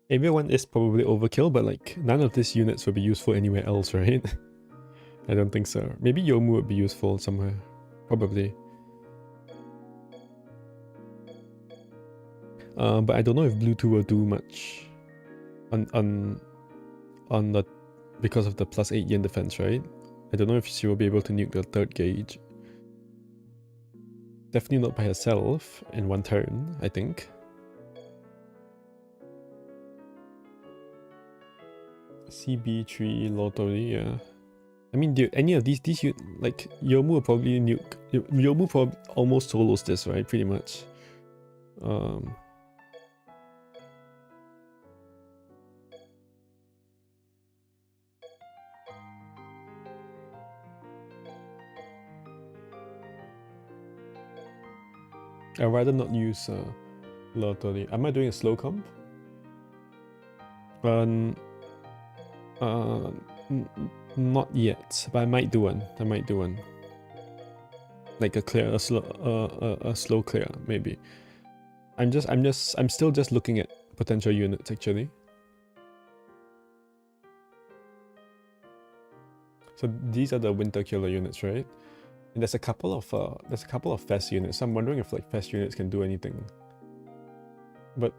Everyone is probably overkill, but like none of these units will be useful anywhere else, right? I don't think so. Maybe Yomu would be useful somewhere. Probably. But I don't know if Blue 2 will do much on the because of the +8 yen defense, right? I don't know if she will be able to nuke the 3rd gauge. Definitely not by herself in 1 turn, I think. CB3 Lottery, yeah. I mean, dude, any of these like Yomu will probably nuke. Yomu probably almost solos this, right? Pretty much. I'd rather not use Lottery. Am I doing a slow comp? Not yet, but I might do one. Like a slow clear, maybe. I'm still just looking at potential units actually. So these are the winter killer units, right? And there's a couple of fast units. So I'm wondering if like fast units can do anything. But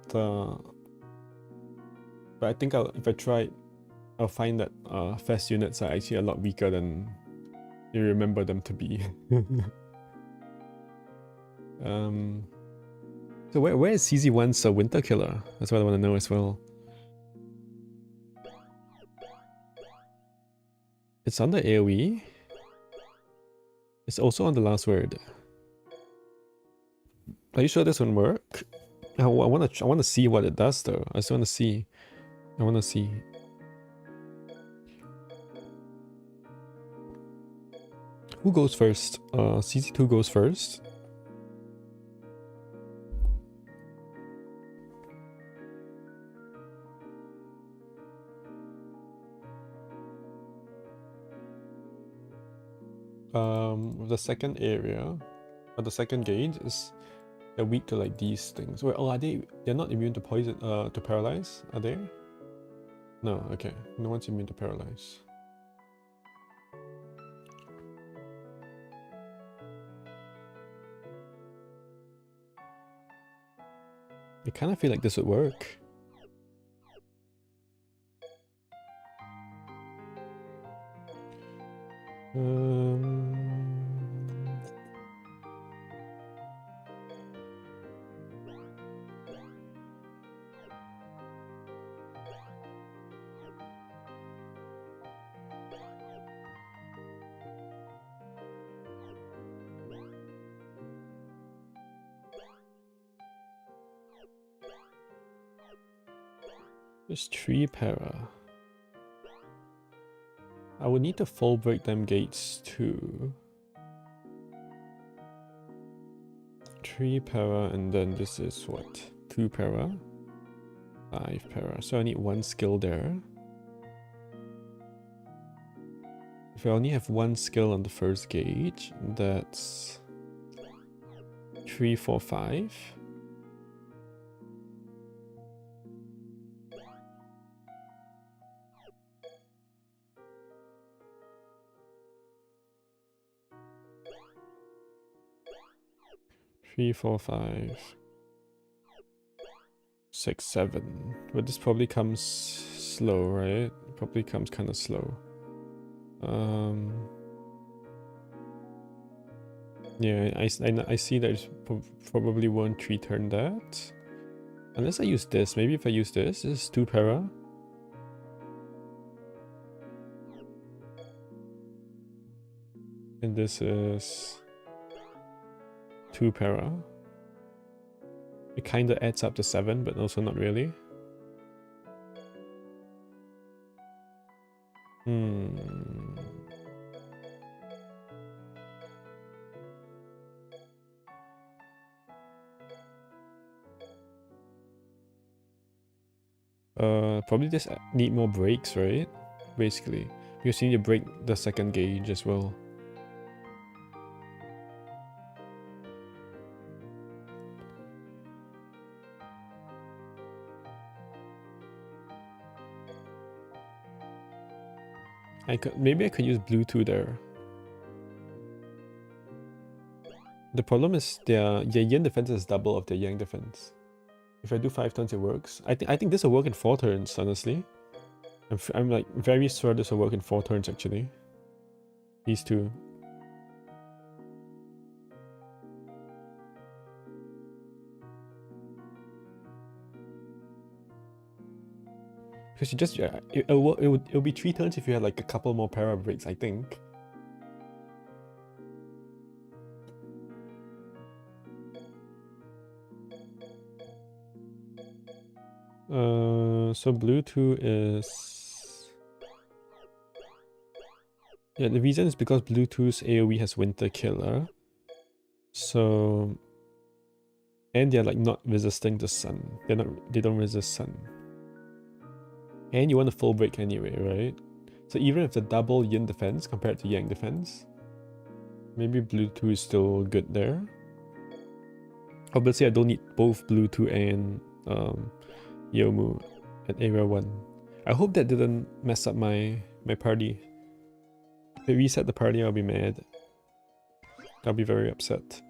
I think if I try I'll find that fast units are actually a lot weaker than you remember them to be. So where is CZ1's Winter Killer? That's what I want to know as well. It's on the AoE. It's also on the last word. Are you sure this won't work? I want to see what it does though. I just want to see. I want to see. Who goes first? CZ2 goes first. The second area, or the second gauge is they're weak to like these things. Wait, oh, are they? They're not immune to poison, to paralyze, are they? No, okay. No one's immune to paralyze. I kind of feel like this would work. Just 3 para. I would need to full break them gates too. 3 para, and then this is what? 2 para? 5 para. So I need 1 skill there. If I only have 1 skill on the first gauge, that's 3, 4, 5. 3, 4, 5, 6, 7. But this probably comes slow, right? Probably comes kind of slow. Yeah, I see that it probably won't 3-turn that. Unless I use this. Maybe if I use this, this is 2 para. And this is 2 para. It kind of adds up to 7, but also not really. Probably just need more breaks, right? Basically. Because you need to break the second gauge as well. Maybe I could use Bluetooth there. The problem is their yin defense is double of their yang defense. If I do 5 turns, it works. I think this will work in 4 turns, honestly. I'm like very sure this will work in 4 turns actually. These two. Because you just it'll be 3 turns if you had like a couple more para breaks, I think. So Bluetooth is... Yeah, the reason is because Bluetooth's AoE has Winter Killer. So... And they're like not resisting the sun. They don't resist sun. And you want a full break anyway, right? So even if the double yin defense compared to yang defense, maybe Bluetooth is still good there. Obviously I don't need both Bluetooth and Yomu at area 1. I hope that didn't mess up my party. If it reset the party, I'll be mad. I'll be very upset.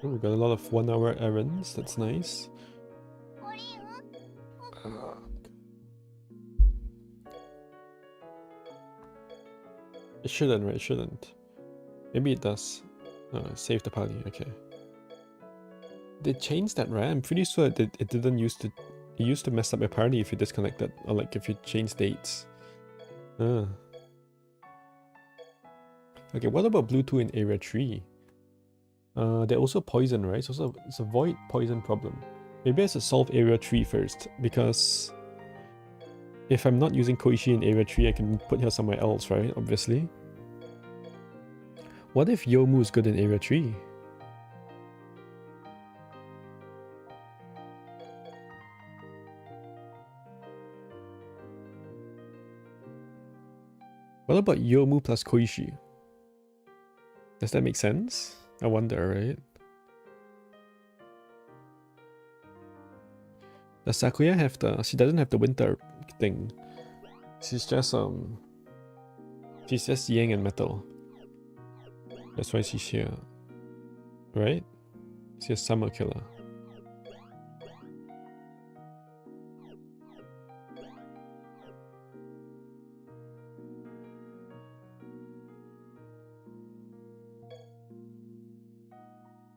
Oh, we got a lot of 1-hour errands. That's nice. おりん It shouldn't, right? It shouldn't. Maybe it does. Save the party. Okay. They changed that, right? I'm pretty sure it didn't used to. It used to mess up your party if you disconnected, or like if you change dates. Okay, what about Bluetooth in Area 3? They're also poison, right? So it's a void poison problem. Maybe I should solve Area 3 first, because if I'm not using Koishi in Area 3, I can put her somewhere else, right? Obviously. What if Yomu is good in Area 3? What about Yomu plus Koishi? Does that make sense? I wonder, right? Does Sakuya have the... She doesn't have the winter thing. She's just yang and metal. That's why she's here. Right? She's a summer killer.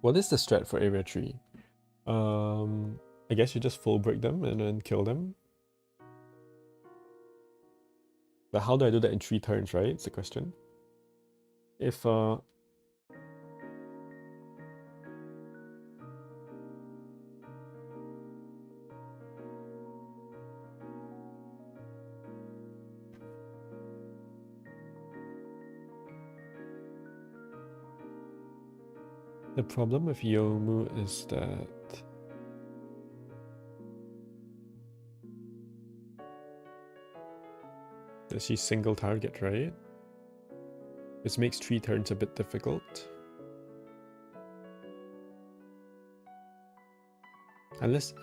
What is the strat for Area 3? I guess you just full break them and then kill them. But how do I do that in 3 turns, right? It's the question. If the problem with Yomu is that she's single target, right? This makes 3 turns a bit difficult. Unless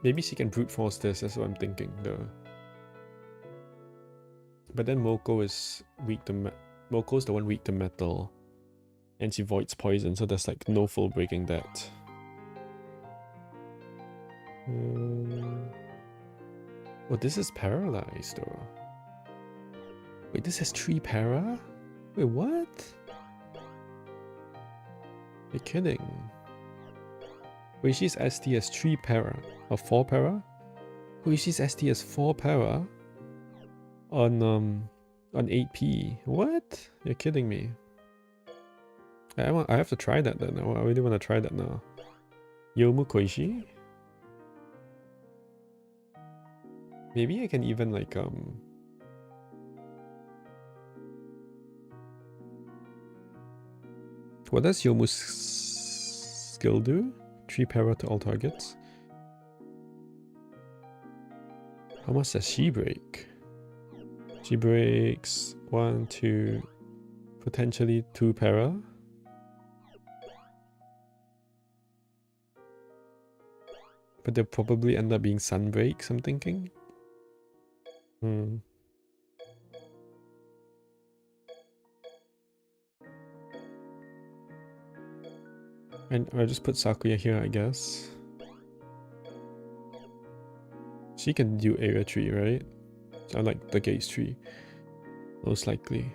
maybe she can brute force this, that's what I'm thinking though. But then Moko is weak to Moko's the one weak to metal. And she voids poison, so there's like no full breaking that. Oh, this is paralyzed though. Wait, this has 3 para? Wait, what? You're kidding. Wait, she's ST has 3 para. Or 4 para? Wait, she's ST has 4 para? On 8p. What? You're kidding me. I have to try that then. I really want to try that now. Yomu Koishi? Maybe I can even like what does Yomu's skill do? 3 para to all targets. How much does she break? She breaks 1, 2, potentially 2 para. But they'll probably end up being sun breaks, I'm thinking. And I'll just put Sakuya here, I guess. She can do Area 3, right? So I like the Gaze tree. Most likely.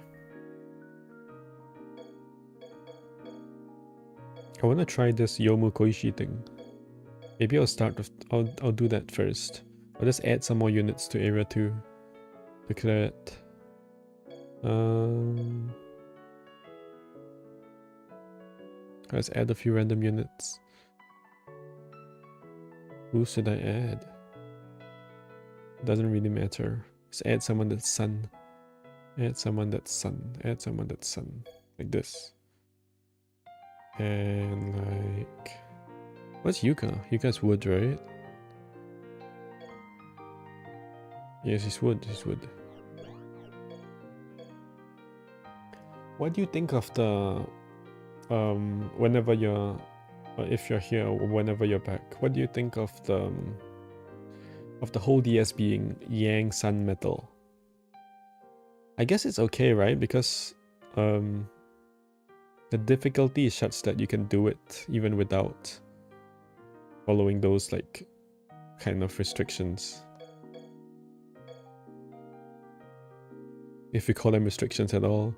I want to try this Yomu Koishi thing. Maybe I'll start with... I'll do that first. I'll just add some more units to Area 2. To clear it. Let's add a few random units. Who should I add? Doesn't really matter. Just add someone that's sun. Add someone that's sun. Add someone that's sun. Like this. And like... What's Yuka? Yuka's wood, right? Yes, he's wood. He's wood. What do you think of the... whenever you're... if you're here or whenever you're back, what do you think of the whole DS being Yang Sun Metal? I guess it's okay, right? Because The difficulty is such that you can do it even without following those like kind of restrictions. If you call them restrictions at all.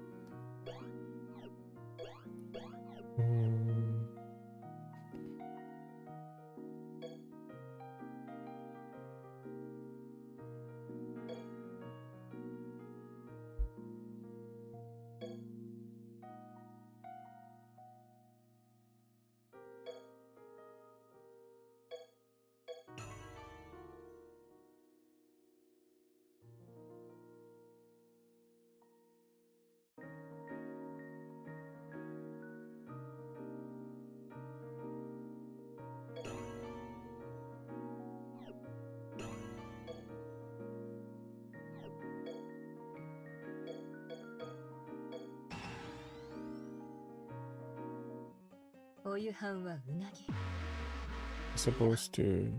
Supposed to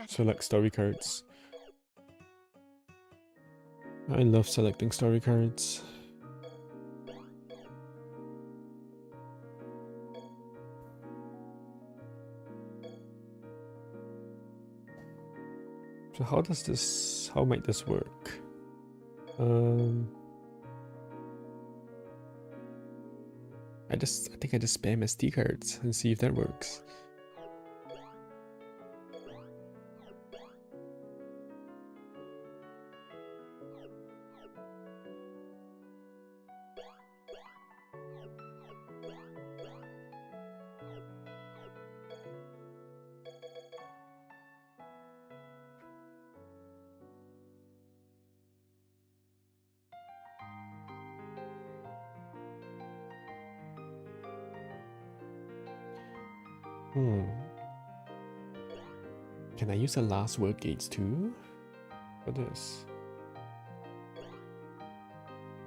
select story cards. I love selecting story cards. So how might this work? I think I just spam SD cards and see if that works. Can I use the last word gates too for this?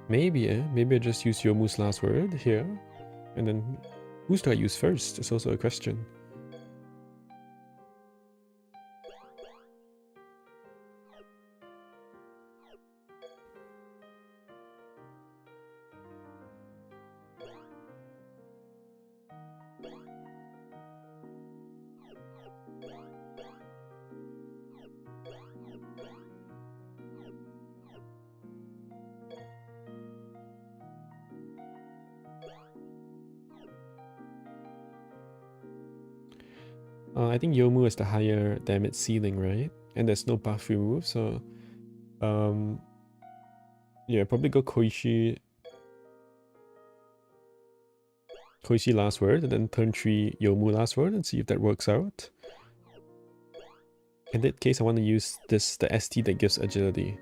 Maybe, maybe I just use Yomu's last word here, and then whose do I use first? It's also a question. I think Yomu is the higher damage ceiling, right? And there's no buff remove, so yeah, probably go Koichi last word, and then turn 3 Yomu last word, and see if that works out. In that case, I want to use the ST that gives agility.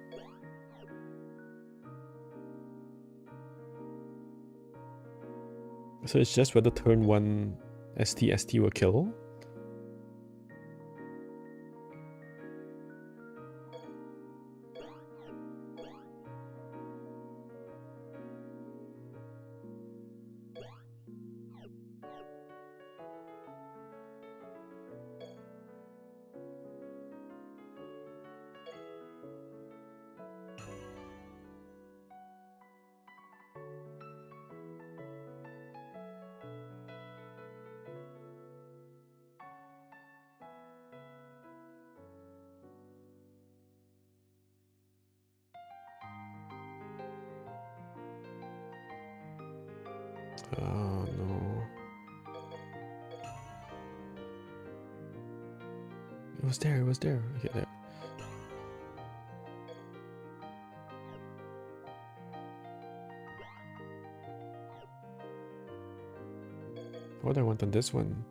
So it's just whether turn 1 ST will kill. Oh no. It was there. Okay, there. What do I want on this one?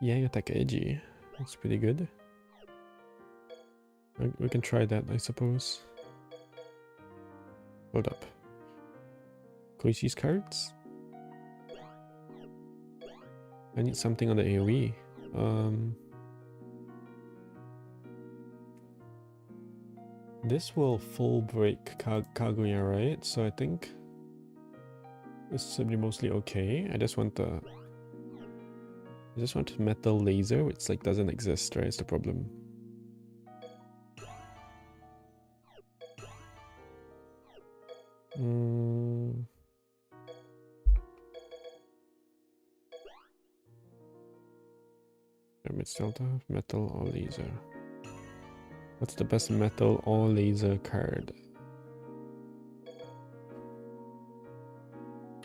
Yang attack edgy. That's pretty good. We can try that, I suppose. Hold up. Koishi's cards? I need something on the AoE. This will full break Kaguya, right? So I think this should be mostly okay. I just want metal laser, which like doesn't exist, right? It's the problem. damage delta, metal or laser. What's the best metal or laser card?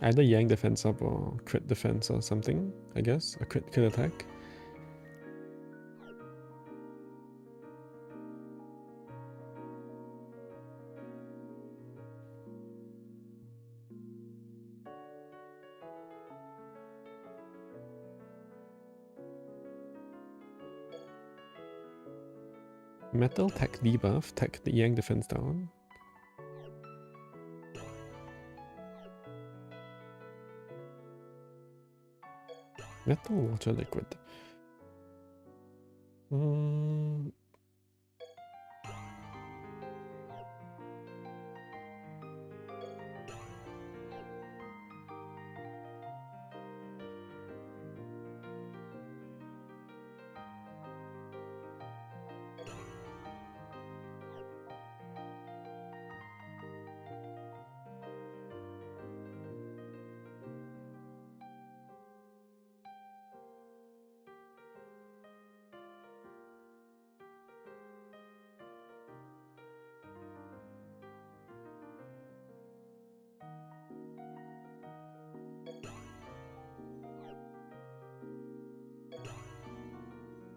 Either Yang defense up or crit defense or something, I guess. A crit attack. Metal tech debuff, tech the Yang defense down. Metal water liquid.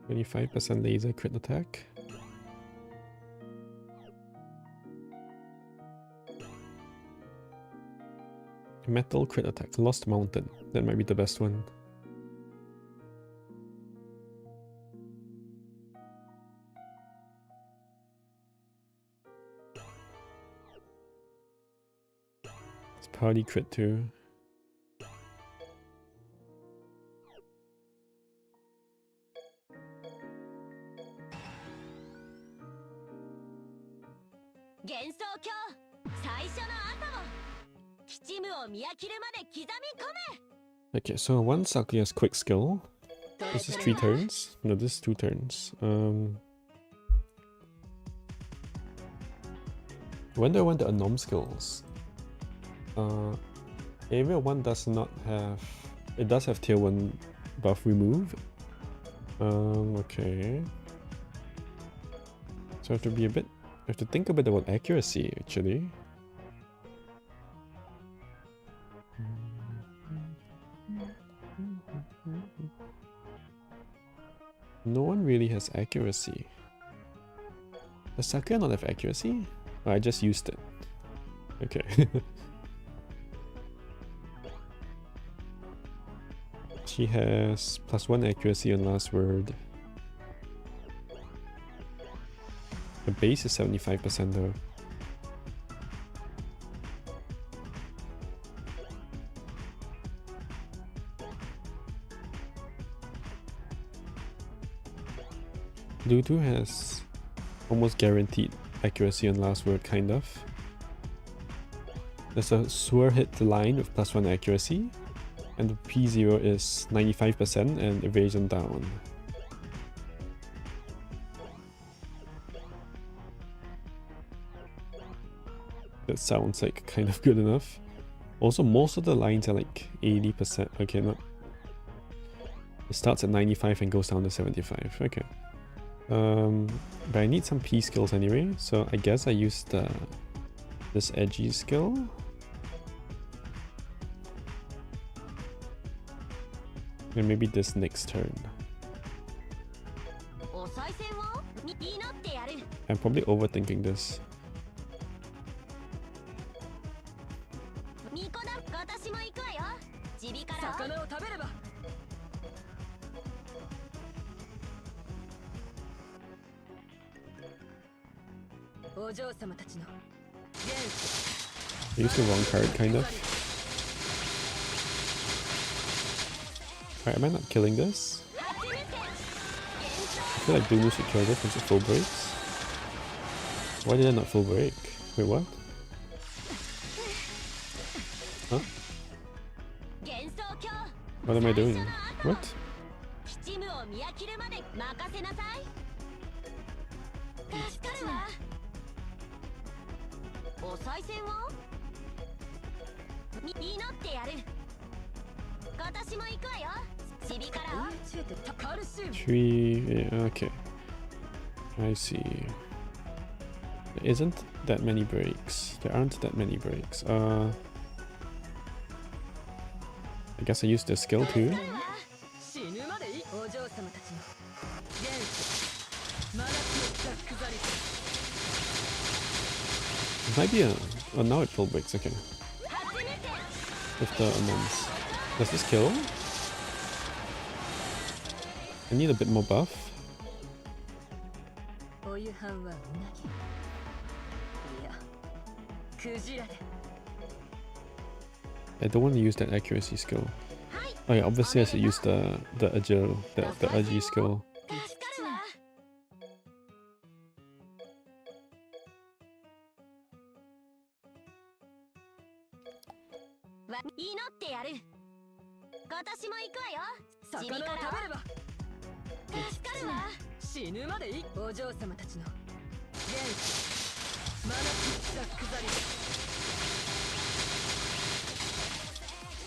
%25 laser crit attack. Metal crit attack. Lost Mountain. That might be the best one. It's party crit too. Okay, so one Sakuya has quick skill. This is 3 turns. No, this is 2 turns. When do I want the Anom skills? Area 1 does not have... It does have tier 1 buff remove. Okay. So I have to be a bit... I have to think a bit about accuracy, actually. No one really has accuracy. Does Sakuya not have accuracy? Oh, I just used it. Okay. She has +1 accuracy on last word. The base is 75% though. Lutu has almost guaranteed accuracy on last word, kind of. There's a swear hit line with +1 accuracy, and the P0 is 95% and evasion down. That sounds like kind of good enough. Also, most of the lines are like 80%. Okay, not. It starts at 95 and goes down to 75. Okay. But I need some P skills anyway, so I guess I use this edgy skill. And maybe this next turn. I'm probably overthinking this. I used the wrong card, kind of. Alright, am I not killing this? I feel like Dunu should kill this once it full breaks. Why did I not full break? Wait, what? Huh? What am I doing? What? 3, yeah, okay. I see. There isn't that many breaks. There aren't that many breaks. I guess I use the skill too. It might be a... Oh, now it full breaks, okay. With the amends. Does this kill? I need a bit more buff. I don't want to use that accuracy skill. Oh yeah, obviously I should use the agile, the Agi skill.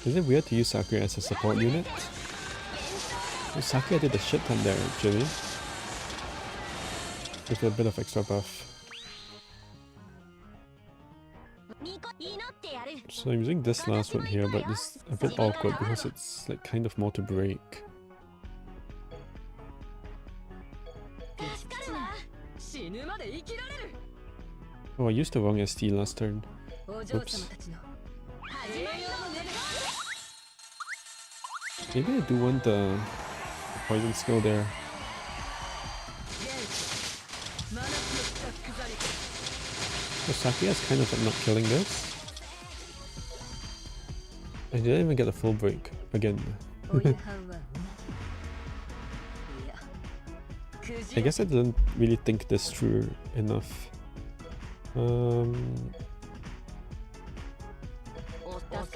Is it weird to use Sakuya as a support unit? Oh, Sakuya did a shit ton there actually. With a bit of extra buff. So I'm using this last one here, but it's a bit awkward because it's like kind of more to break. Oh, I used the wrong ST last turn. Oops. Maybe I do want the poison skill there. So Sakuya is kind of like not killing this. I didn't even get a full break again. I guess I didn't really think this through enough.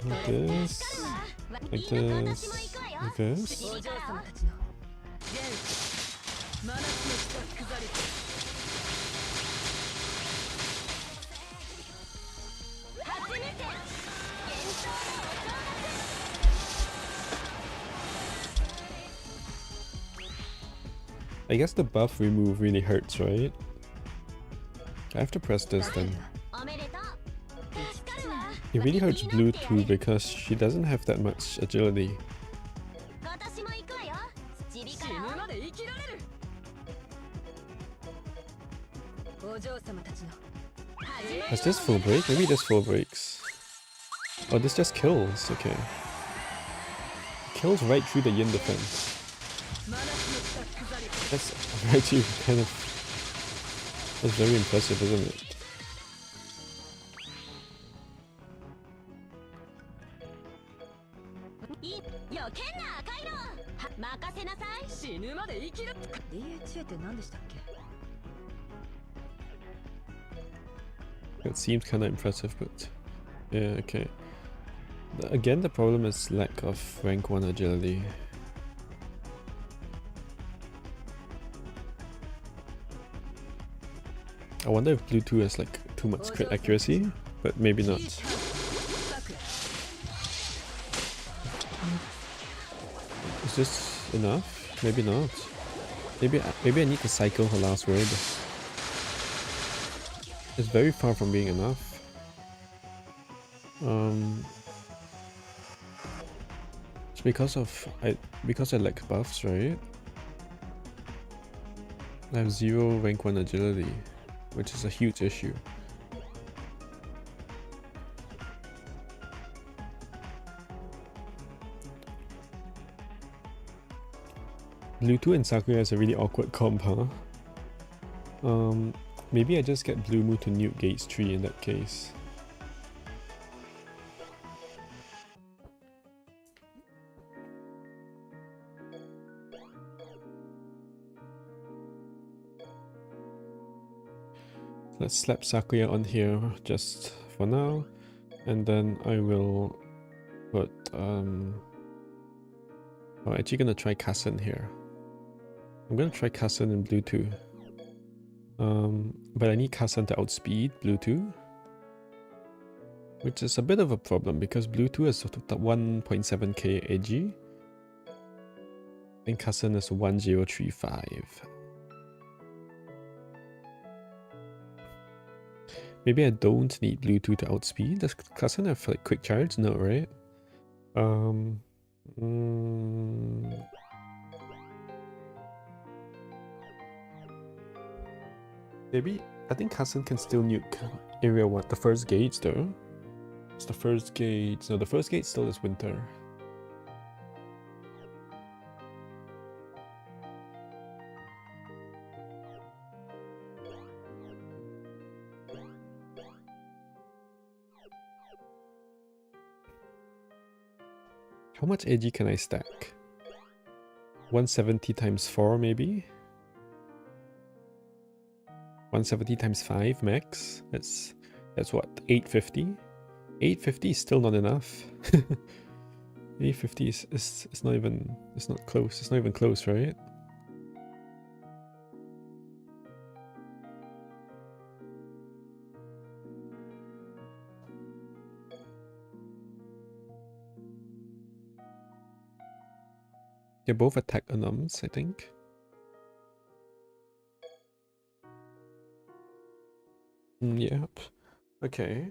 Like this, like this, like this. I guess the buff remove really hurts, right? I have to press this then. It really hurts blue too because she doesn't have that much agility. Has this full break? Maybe this full breaks. Oh, this just kills, okay. Kills right through the yin defense. That's actually kind of... That's very impressive, isn't it? It seems kind of impressive, but... Yeah, okay. Again, the problem is lack of rank 1 agility. I wonder if blue 2 has like too much crit accuracy, but maybe not. Is this enough? Maybe not. Maybe I need to cycle her last word. It's very far from being enough. It's because I lack buffs, right? I have 0 rank 1 agility, which is a huge issue. Blue 2 and Sakuya is a really awkward comp, huh? Maybe I just get Blue Mu to nuke Gates 3 in that case. Let's slap Sakuya on here just for now, and then I will put I'm actually gonna try Kassen here. I'm gonna try Kassen in blue 2. But I need Kassen to outspeed blue 2, which is a bit of a problem because blue 2 is sort of the 1.7k AG. And Kasen is 1035. Maybe I don't need Bluetooth to outspeed. Does Kasen have like quick charge? No, right? Maybe I think Kasen can still nuke area 1, the first gate though. It's the first gate. No, the first gate still is winter. How much AG can I stack? 170 times 4 maybe? 170 times 5 max? That's what, 850? 850 is still not enough. 850 is not even, it's not close. It's not even close, right? They're both attack unarms, I think. Yep. Okay.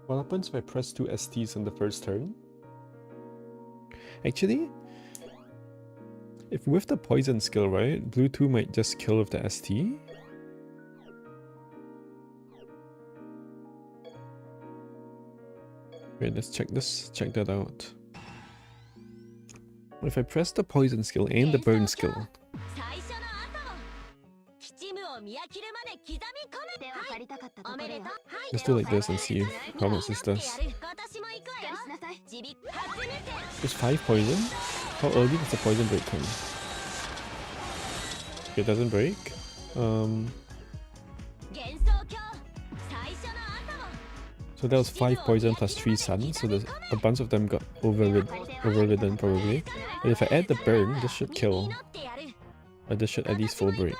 What happens if I press 2 STs on the first turn? Actually, if with the poison skill, right, blue 2 might just kill with the ST. Wait, let's check this. Check that out. If I press the poison skill and the burn skill, let's do like this and see how much this does. It's 5 poison. How early does the poison break come? It doesn't break. So that was 5 poison plus 3 sun, so a bunch of them got overridden probably. And if I add the burn, this should kill. This should at least full break.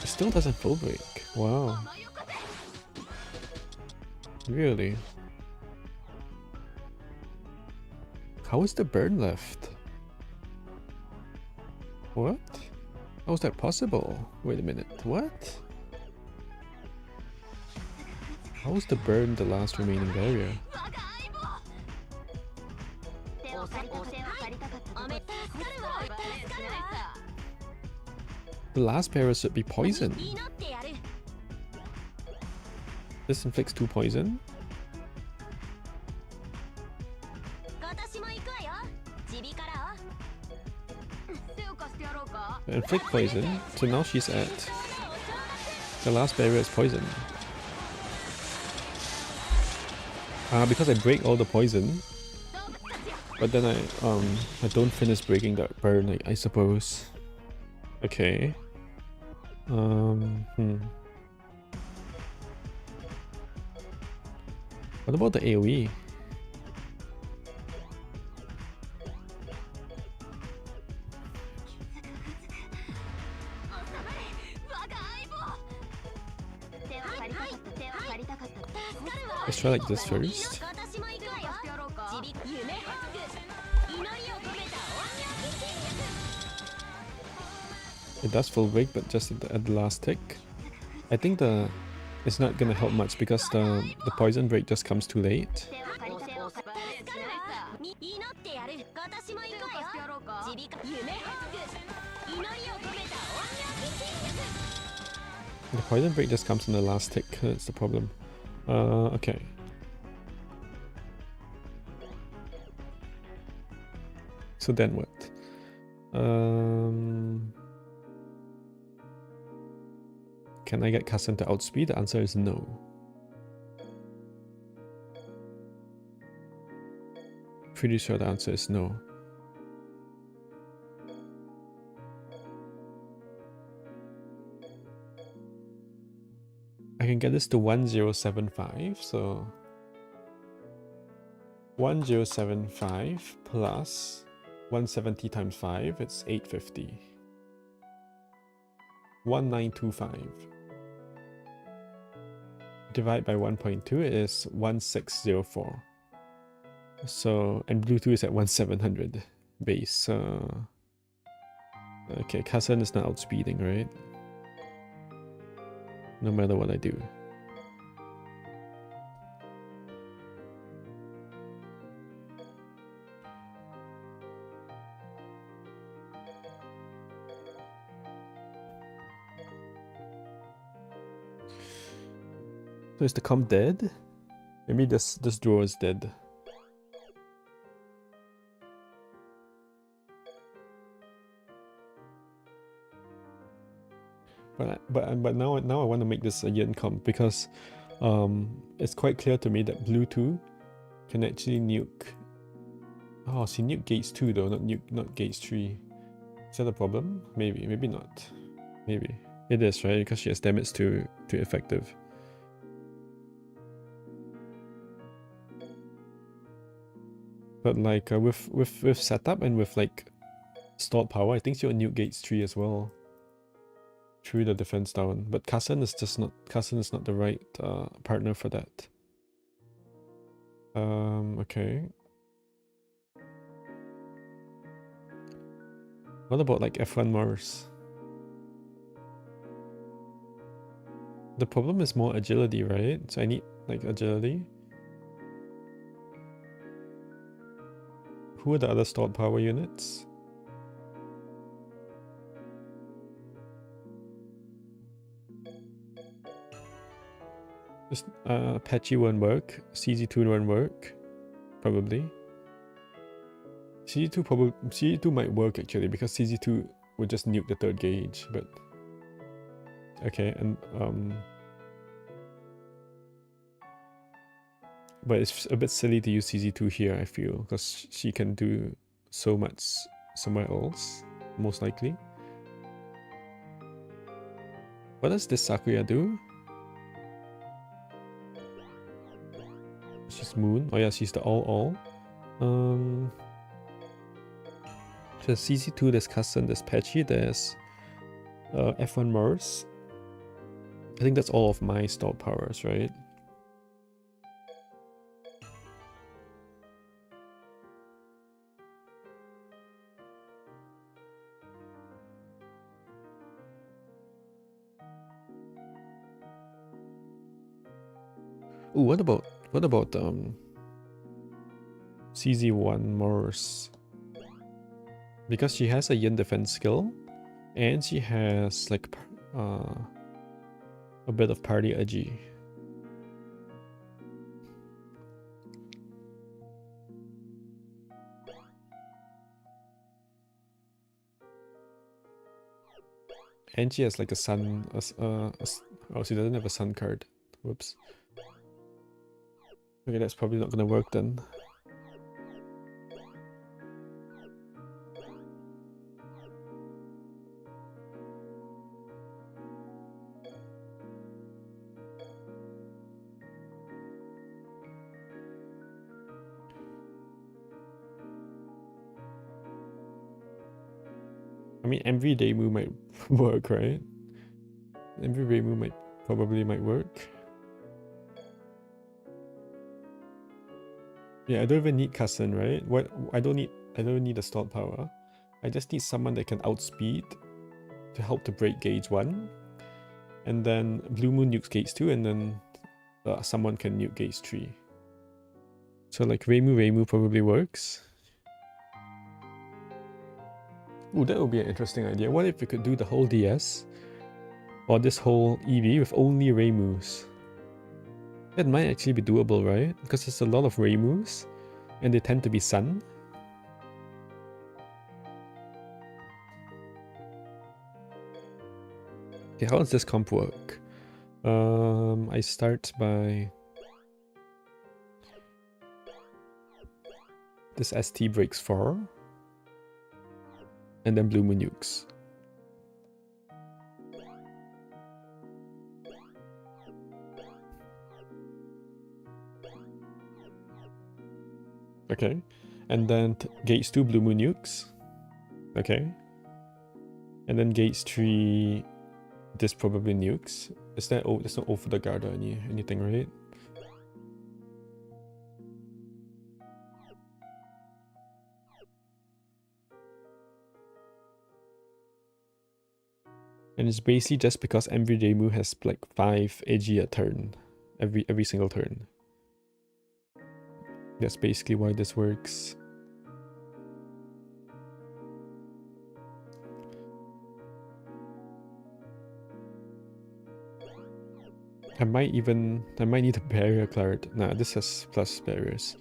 It still doesn't full break. Wow. Really? How is the burn left? What? How is that possible? Wait a minute, what? How is the burn the last remaining barrier? The last barrier should be poison. This inflicts 2 poison. Inflict poison, so now she's at the last barrier is poison. Because I break all the poison, but then I don't finish breaking that burn, I suppose. Okay. What about the AoE? Let's try like this first. It does full break, but just at the last tick. I think it's not gonna help much because the poison break just comes too late. The poison break just comes in the last tick. That's the problem. Okay. So then what? Can I get Kasen to outspeed? The answer is no. Pretty sure the answer is no. I can get this to 1075, so 1075 plus 170 times 5, it's 850. 1925. Divide by 1.2 is 1604. So, and blue 2 is at 1700 base. Okay, Kasen is not outspeeding, right? No matter what I do. So is the comp dead? Maybe this drawer is dead. But now I want to make this a yin comp because it's quite clear to me that blue 2 can actually nuke. Oh, she nuked gates 2 though, not gates 3. Is that a problem? Maybe not. Maybe it is, right? Because she has damage to effective. But like with setup and with like stored power, I think she'll nuke gates 3 as well. Through the defense down. But Kasen is not the right partner for that. Okay. What about like F1 Mars? The problem is more agility, right? So I need like agility. Who are the other stored power units? Just Apache won't work. CZ2 won't work. Probably. CZ2 might work actually because CZ2 would just nuke the third gauge, but okay, and but it's a bit silly to use CZ2 here, I feel, because she can do so much somewhere else, most likely. What does this Sakuya do? She's Moon. Oh yeah, she's the all. So CZ2, there's Kasen, there's Patchy, there's F1 Mars. I think that's all of my stored powers, right? Ooh, what about CZ1 Mars? Because she has a yin defense skill, and she has like a bit of party edgy. And she has like a sun. Oh, she doesn't have a sun card. Whoops. Okay, that's probably not gonna work then. I mean, MV Demu might work, right? MV Demu probably might work. Yeah, I don't even need Kasen, right? What I don't need a stored power. I just need someone that can outspeed to help to break gauge 1. And then Blue Moon nukes gauge 2, and then someone can nuke gauge 3. So like Reimu probably works. Ooh, that would be an interesting idea. What if we could do the whole DS or this whole EV with only Reimus? That might actually be doable, right? Because there's a lot of Reimus and they tend to be Sun. Okay, how does this comp work? I start by this ST breaks 4. And then Blue Moon nukes. Okay. And then gates 2 Blue Moon nukes. Okay. And then gates 3 This probably nukes. Is that there's no O for the guard or anything, right? And it's basically just because every Reimu has like 5 AG a turn. Every single turn. That's basically why this works. I might need a barrier card. Nah, this has plus barriers.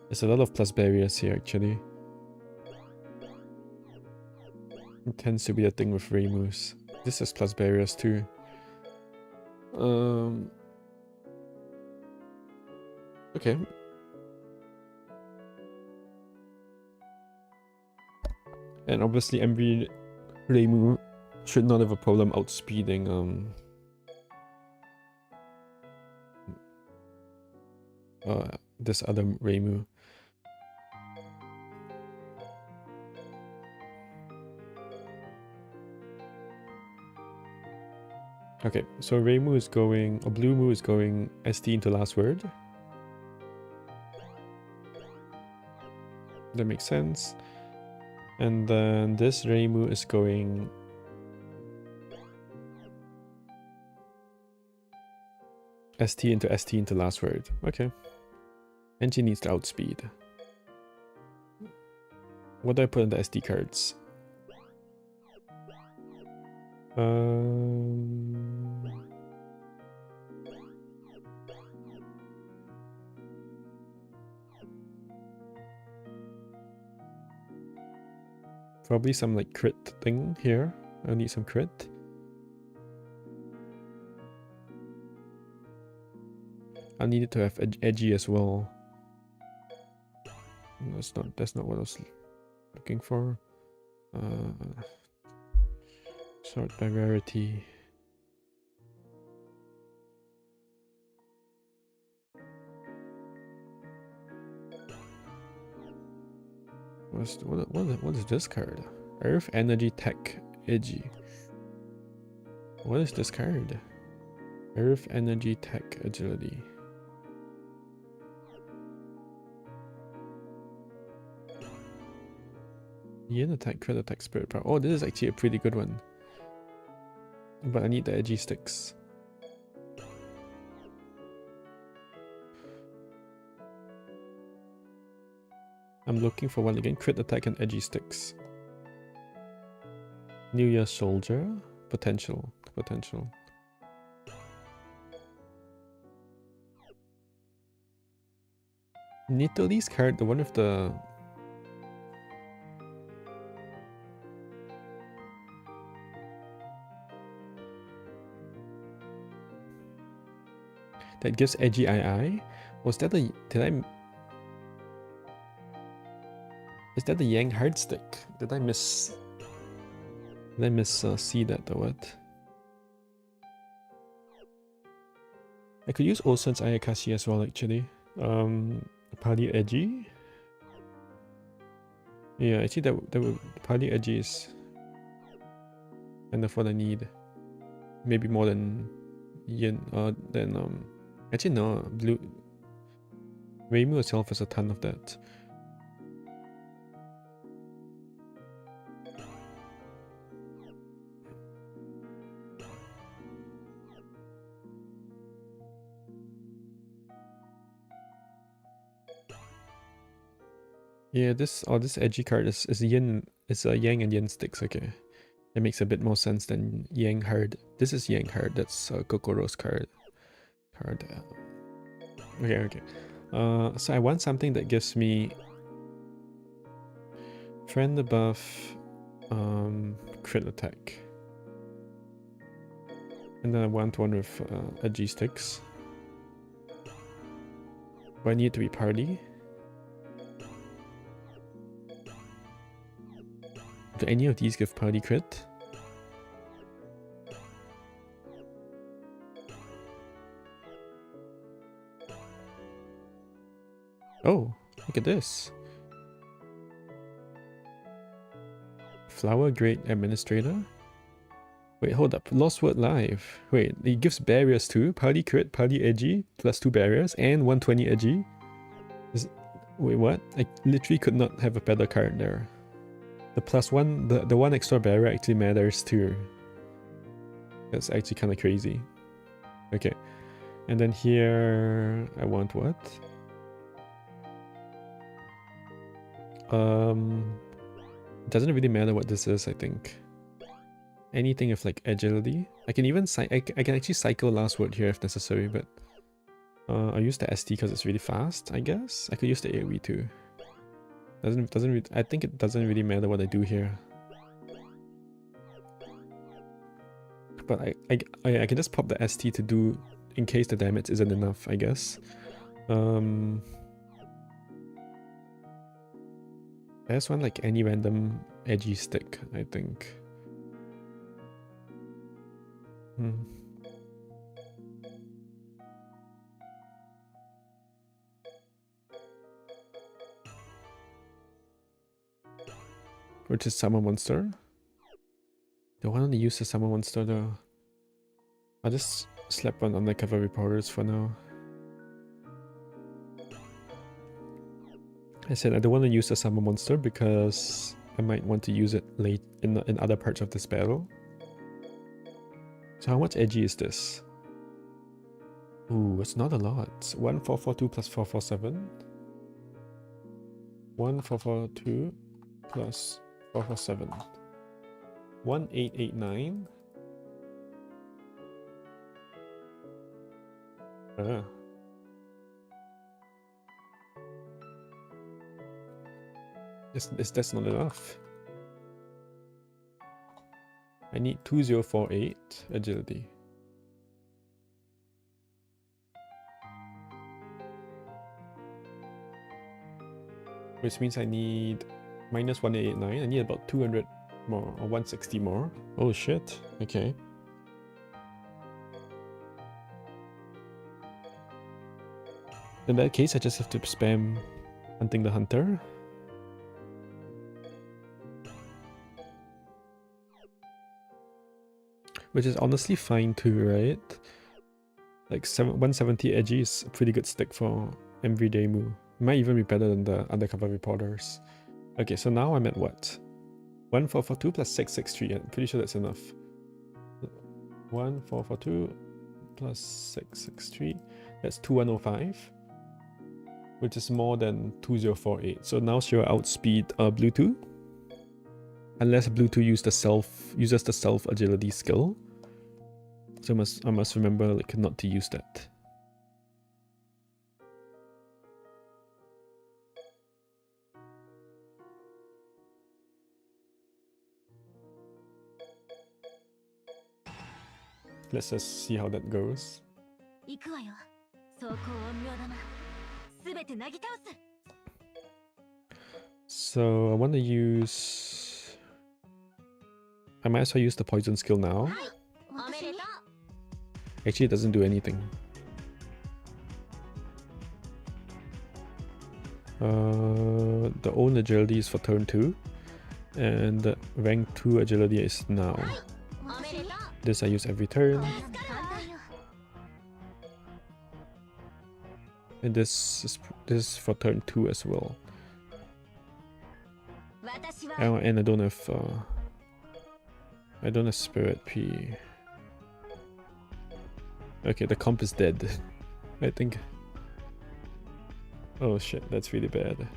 There's a lot of plus barriers here actually. It tends to be a thing with Reimus. This has plus barriers too. Okay. And obviously every Reimu should not have a problem outspeeding this other Reimu. Okay, so Reimu is going, or Blue Mu is going ST into last word. That makes sense. And then this Reimu is going ST into last word. Okay. And she needs to outspeed. What do I put in the SD cards? Probably some like crit thing here. I need some crit. I need it to have edgy as well. That's not what I was looking for. Sort by rarity. What is this card? Earth Energy Tech Edgy. What is this card? Earth Energy Tech Agility. Yin attack, crit attack, spirit power. Oh, this is actually a pretty good one. But I need the edgy sticks. I'm looking for one again. Crit attack and edgy sticks. New Year Soldier. Potential. Nitali's card, the one with the... that gives edgy II. Was that the... Is that the Yang hard stick? Did I miss see that or what? I could use Olsen's Ayakashi as well actually. Party edgy. Yeah, actually that would party edgy is kind of what I need. Maybe more than Yin actually no, Blue Reimu itself has a ton of that. Yeah, this edgy card is Yin. It's a Yang and Yin sticks. Okay, it makes a bit more sense than Yang hard. This is Yang hard. That's Kokoro's card. Okay. So I want something that gives me friend buff, crit attack, and then I want one with edgy sticks. Do I need it to be party? Do any of these give party crit? Oh, look at this. Flower Grade Administrator. Wait, hold up. Lost Word Live. Wait, it gives barriers too. Party crit, party edgy, plus 2 barriers, and 120 edgy. Wait, what? I literally could not have a better card there. The plus 1, the 1 extra barrier actually matters too. That's actually kind of crazy. Okay. And then here, I want what? It doesn't really matter what this is, I think. Anything of like agility. I can even I can actually cycle last word here if necessary, but I'll use the ST because it's really fast, I guess. I could use the AoE too. I think it doesn't really matter what I do here. But I can just pop the ST to do in case the damage isn't enough, I guess. I just want like any random edgy stick, I think. Which is Summer Monster. Do I want to use the Summer Monster though? I'll just slap on undercover reporters for now. I said I don't want to use the Summer Monster because I might want to use it late in other parts of this battle. So how much edgy is this? Ooh, it's not a lot. 1442 plus 447. 1442 plus 447. 1889. That's not enough. I need 2048 agility. Which means I need minus 1889. I need about 200 more or 160 more. Oh shit. Okay. In that case, I just have to spam Hunting the Hunter. Which is honestly fine too, right? Like 170 edgy is a pretty good stick for everyday Mu. Might even be better than the undercover reporters. Okay, so now I'm at what? 1442 plus 663. I'm pretty sure that's enough. 1442 plus 663. That's 2105. Which is more than 2048. So now she'll outspeed Bluetooth. Unless Bluetooth uses the self agility skill. So I must remember like not to use that. Let's just see how that goes. So I want to use... I might as well use the poison skill now. Actually, it doesn't do anything. The own agility is for turn 2. And the rank 2 agility is now. This I use every turn. And this is for turn 2 as well. Oh, and I don't have Spirit P. Okay, the comp is dead. I think. Oh shit, that's really bad.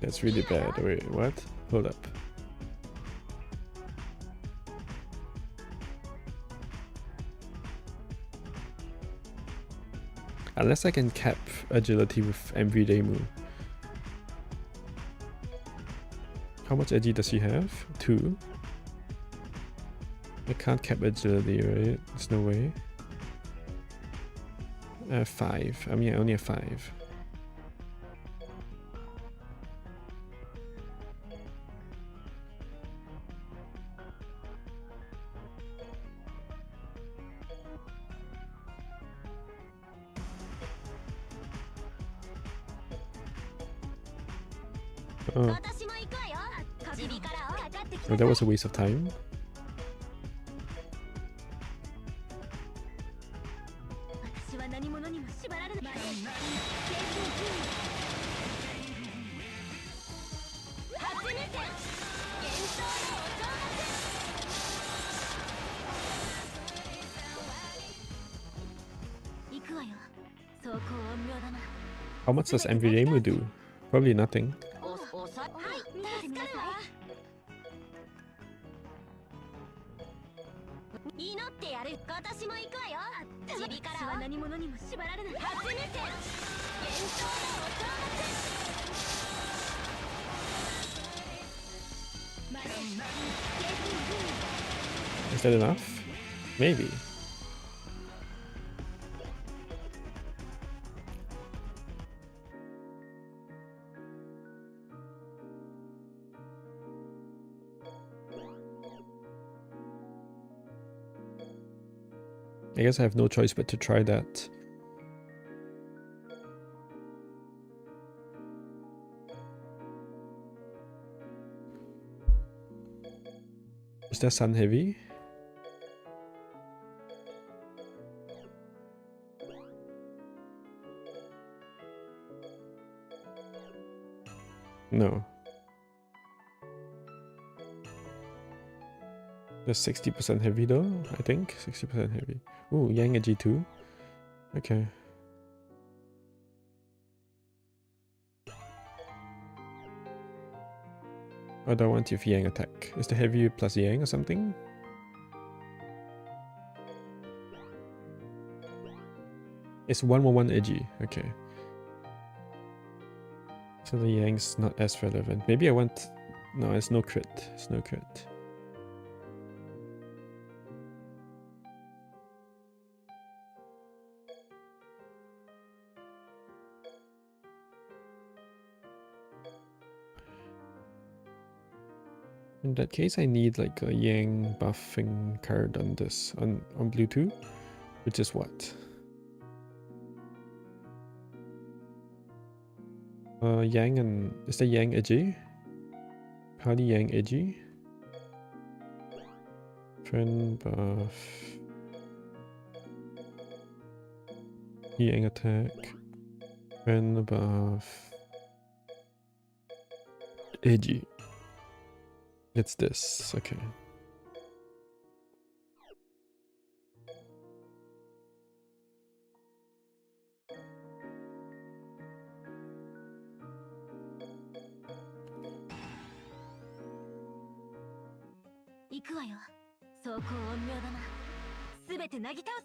That's really bad. Wait, what? Hold up. Unless I can cap agility with everyday Mu. How much edgy does she have? 2. I can't cap agility, right? There's no way. 5. I mean, I only have 5. Oh. Oh, that was a waste of time. How much does MVMU do? Probably nothing. Is that enough? Maybe. I guess I have no choice but to try that. Is that sun heavy? No. That's 60% heavy though, I think. 60% heavy. Ooh, Yang a G2. Okay. I don't want if Yang attack. Is the heavy plus Yang or something? It's 111 edgy. Okay. So the Yang's not as relevant. Maybe I want... No, it's no crit. It's no crit. In that case, I need like a Yang buffing card on this, on blue 2, which is what? Yang and... Is the Yang edgy? Party Yang edgy? Friend buff... Yang attack... Friend buff... Edgy. It's this, okay.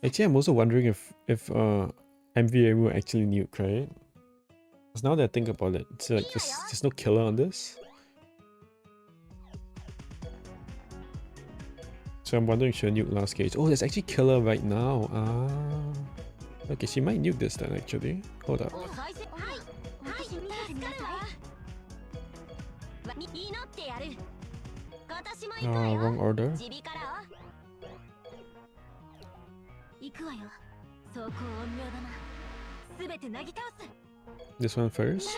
Actually, I'm also wondering if MVA will actually nuke, right? Because now that I think about it, it's like there's no killer on this. So I'm wondering, should I nuke last cage? Oh, there's actually killer right now. Ah. Okay, she might nuke this then actually. Hold up. Wrong order. This one first.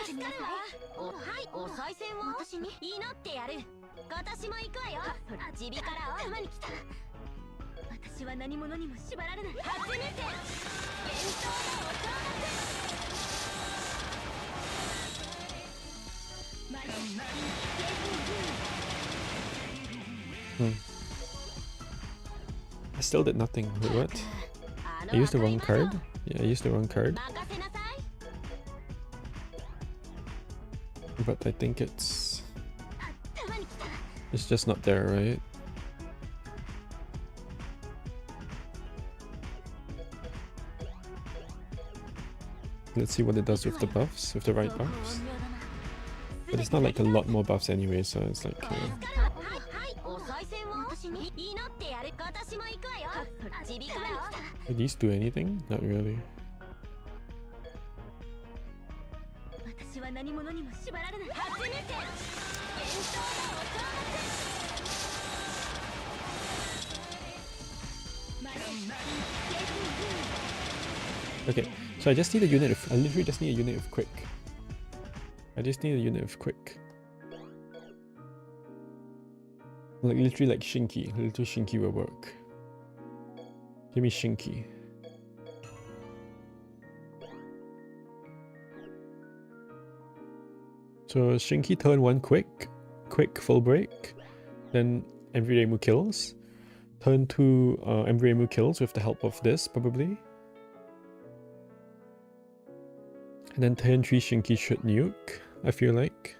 I still did nothing. Wait, what? I used the wrong card? Yeah, I used the wrong card. But I think it's just not there, right? Let's see what it does with the buffs, with the right buffs. But it's not like a lot more buffs anyway, so it's like... Do these do anything? Not really. Okay, so I just need a unit of... I literally just need a unit of quick. I just need a unit of quick. Like literally like Shinky. Little Shinky will work. Give me Shinky. So Shinky turn 1 quick full break. Then Emuremu kills. Turn 2 Emuremu kills with the help of this probably. And then turn 3 Shinky should nuke, I feel like.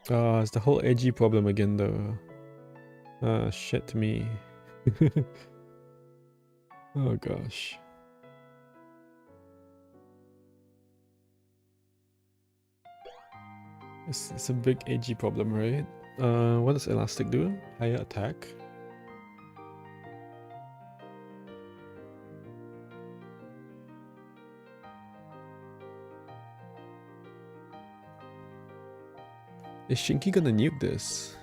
It's the whole edgy problem again though. Shit me. Oh gosh. It's a big edgy problem, right? What does Elastic do? Higher attack. Is Shinky gonna nuke this?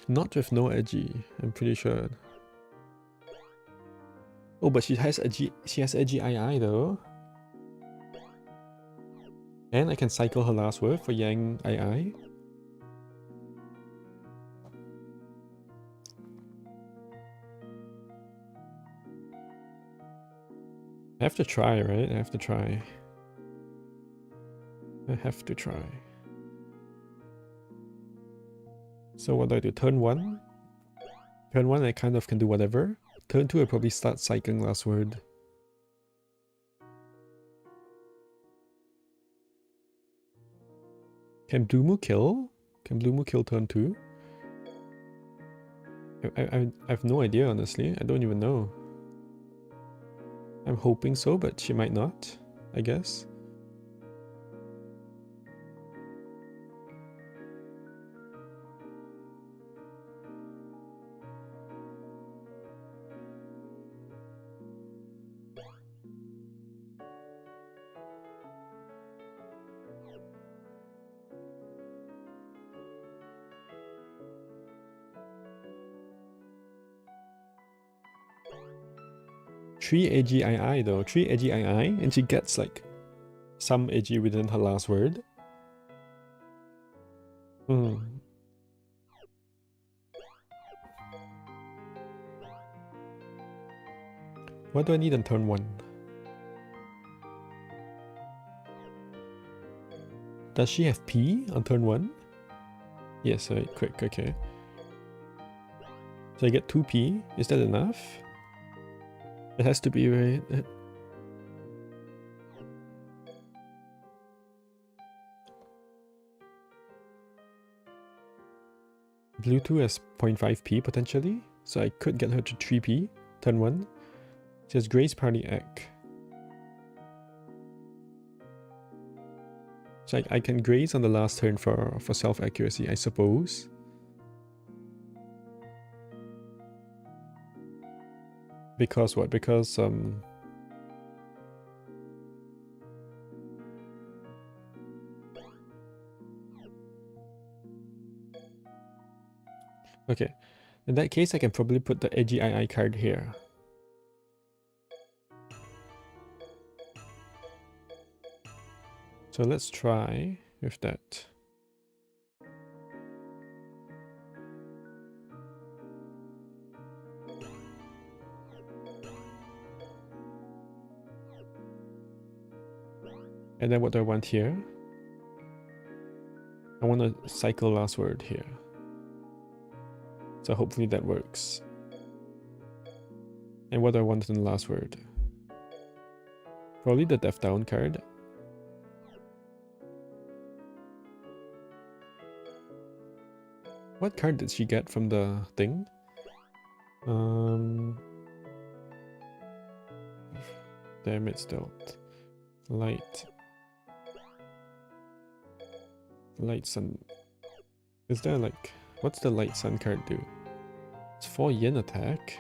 Not with no edgy, I'm pretty sure. Oh, but she has edgy II though. And I can cycle her last word for Yang II. I have to try, right? I have to try. So what do I do? Turn 1? Turn 1 I kind of can do whatever. Turn 2 I probably start cycling last word. Can Bluemu kill? Can Bluemu kill turn 2? I have no idea, honestly. I don't even know. I'm hoping so, but she might not, I guess. Three edgy II though. 3 edgy II, and she gets like some edgy within her last word. What do I need on turn 1? Does she have P on turn 1? Yes, right, quick, okay. So I get 2P. Is that enough? It has to be, right? Blue 2 has 0.5p potentially, so I could get her to 3p, turn 1. She has Grace Party Egg. So I can graze on the last turn for self-accuracy, I suppose. Because what? Because okay. In that case I can probably put the edgy II card here. So let's try with that. And then what do I want here? I want to cycle last word here. So hopefully that works. And what do I want in the last word? Probably the Death Down card. What card did she get from the thing? Damage dealt. Light Sun. Is there like... What's the Light Sun card do? It's 4 yen attack.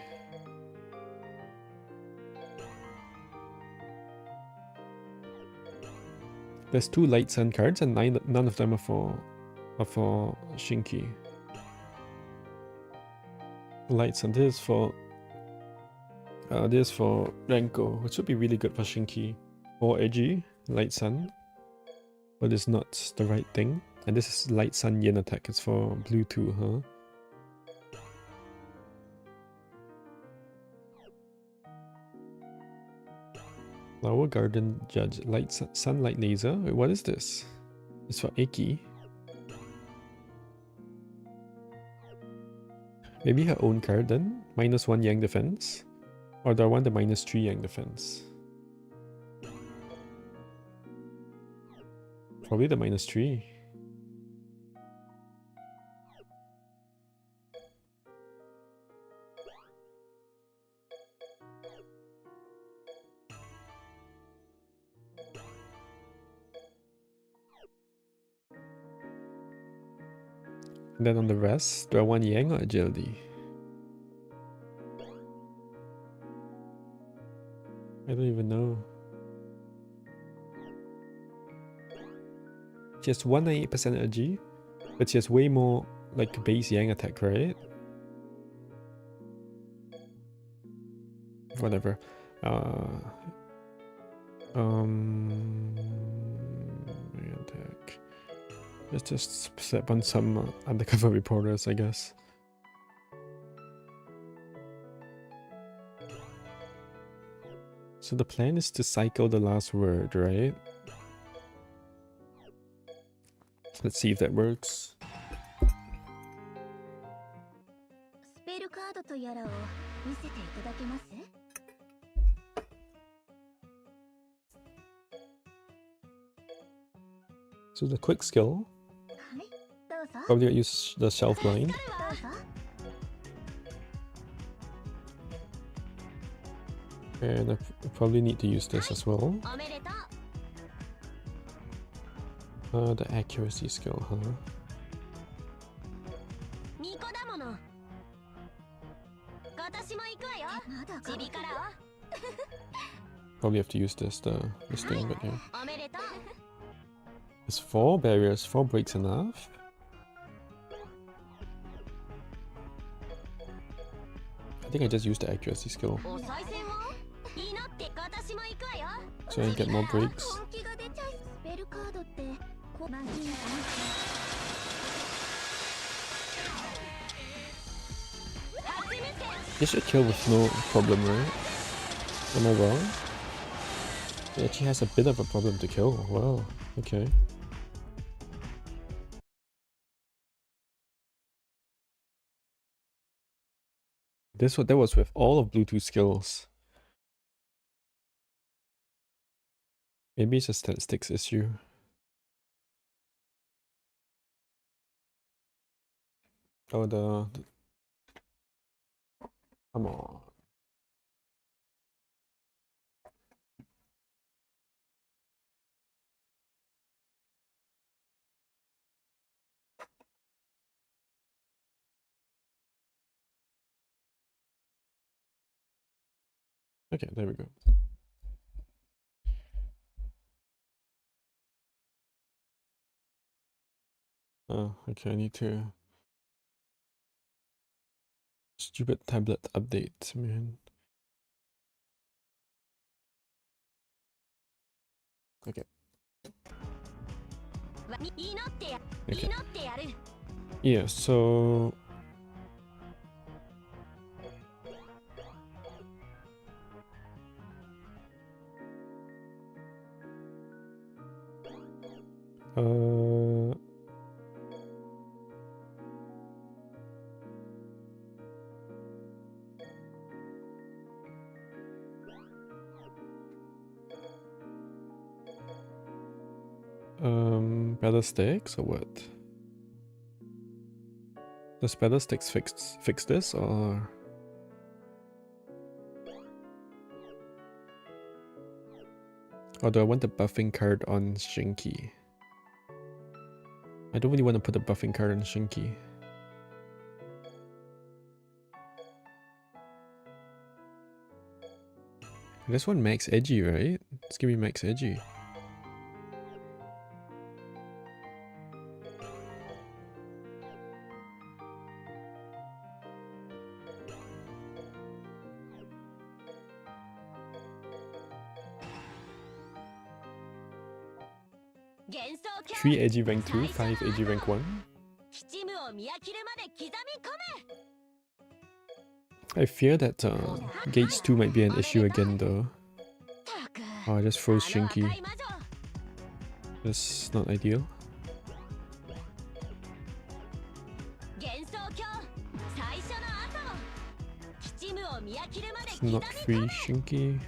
There's 2 Light Sun cards and none of them are for Shinky. Light Sun, this is for this for Renko, which would be really good for Shinki. Or edgy, Light Sun. But it's not the right thing. And this is Light Sun Yin attack, it's for blue 2, huh? Flower Garden Judge, Sunlight Laser. Wait, what is this? It's for Aki. Maybe her own card then? -1 Yang defense? Or do I want the -3 Yang defense? Probably the -3. And then on the rest, do I want Yang or Agility? I don't even know. She has 198% energy, but she has way more like base Yang attack, right? Whatever. Attack. Let's just step on some undercover reporters, I guess. So the plan is to cycle the last word, right? Let's see if that works. スペルカードとやらを見せていただけます？ So the quick skill. はい、どうぞ。 Probably gonna use the shelf blind. どうぞ。 And I probably need to use this as well. おめでとう。 The accuracy skill, huh? 巫女だもの。私も行くわよ。まだちびからを。 Probably have to use this thing, but yeah. おめでとう。 It's 4 barriers, 4 breaks enough? I think I just used the accuracy skill. お賽銭を祈って私も行くわよ。 So I get more breaks. 本気が出ちゃい。スペルカードってこまぎんさん。 This should kill with no problem, right? Am I wrong? It actually has a bit of a problem to kill. Wow, okay. That was with all of Bluetooth skills. Maybe it's a statistics issue. Oh, come on. Okay, there we go. Oh, okay, I need to... Stupid tablet update, man. Okay. Okay. Yeah, so... Better stakes or what? Does better stakes fix this or? Or do I want the buffing card on Shinki? I don't really want to put a buffing card on Shinki. This one max edgy, right? Let's give me max edgy. 3 edgy rank 2, 5 edgy rank 1. I fear that Gates 2 might be an issue again though. Oh, I just froze Shinky. That's not ideal. It's not free Shinky.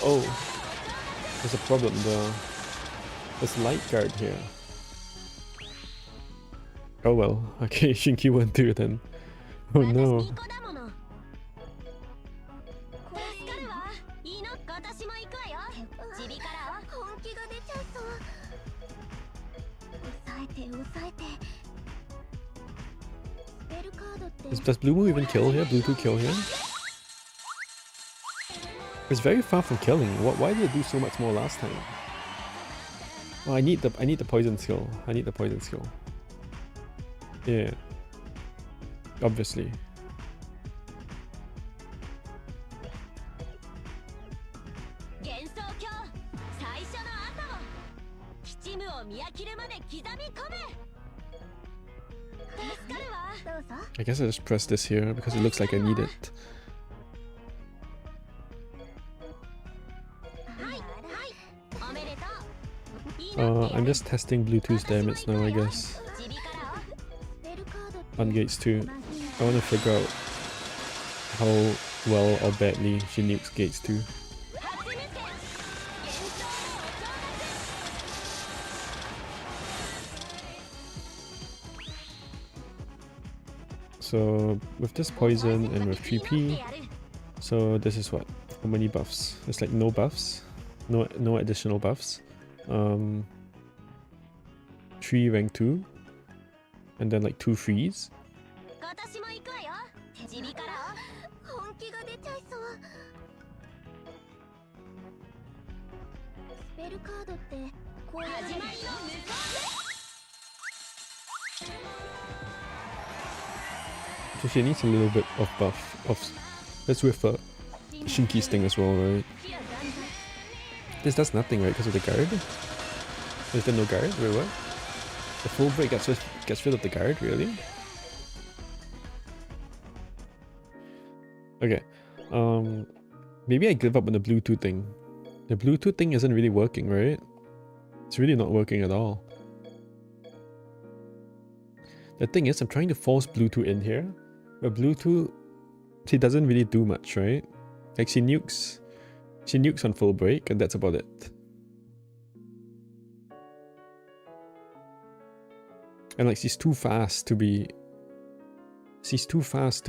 Oh, there's a problem. There's light guard here. Oh well. Okay, Shinky went through then. Oh no. Does Blue Moo even kill here? Blue 2 kill here? It's very far from killing. Why did it do so much more last time? Oh, I need the poison skill. I need the poison skill. Yeah. Obviously. I guess I just press this here because it looks like I need it. I'm just testing Bluetooth's damage now, I guess. On Gates 2. I want to figure out how well or badly she nukes Gates 2. So with this poison and with 3P, so this is what? How many buffs? It's like no buffs, no additional buffs. 3 rank 2, and then like 2 freeze. So she needs a little bit of buff. That's with Shinky's thing as well, right? This does nothing, right? Because of the guard? Is there no guard? Wait, what? The full break gets rid of the guard, really? Okay. Maybe I give up on the Bluetooth thing. The Bluetooth thing isn't really working, right? It's really not working at all. The thing is, I'm trying to force Bluetooth in here. But Bluetooth, she doesn't really do much, right? Like she nukes on full break, and that's about it. And like she's too fast to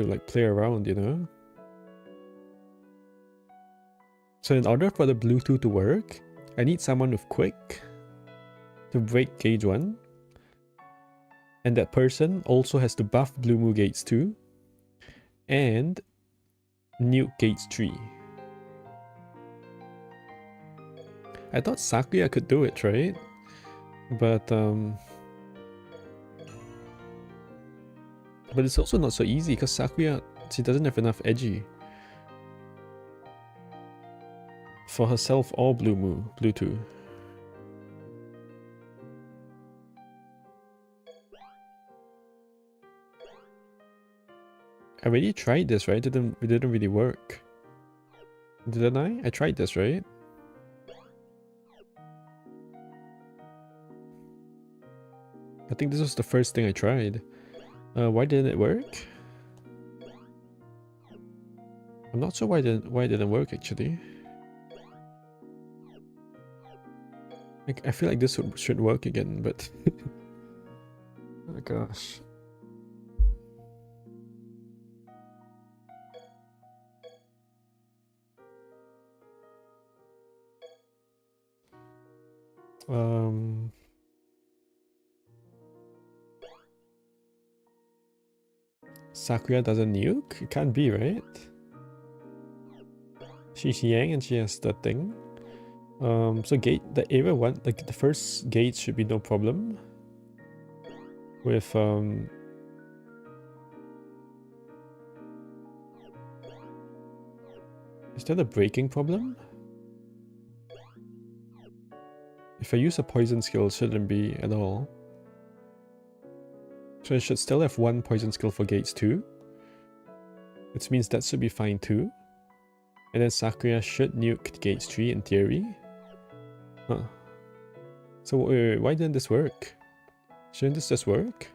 like play around, you know? So in order for the Bluetooth to work, I need someone with quick to break gauge 1. And that person also has to buff Blue Moo Gates 2 and nuke Gates 3. I thought Sakuya could do it, right? But it's also not so easy because Sakuya, she doesn't have enough edgy for herself or Blue Moo, Blue 2. I already tried this, right? It didn't really work. Didn't I? I tried this, right? I think this was the first thing I tried. Why didn't it work? I'm not sure why it didn't work actually. I feel like this should work again, but oh gosh. Sakuya doesn't nuke? It can't be, right? She's Yang and she has the thing. So the area 1, like the first gate should be no problem. with is that a breaking problem? If I use a poison skill, it shouldn't be at all. So I should still have one poison skill for gates 2. Which means that should be fine too. And then Sakuya should nuke gates 3 in theory. Huh. So wait, why didn't this work? Shouldn't this just work?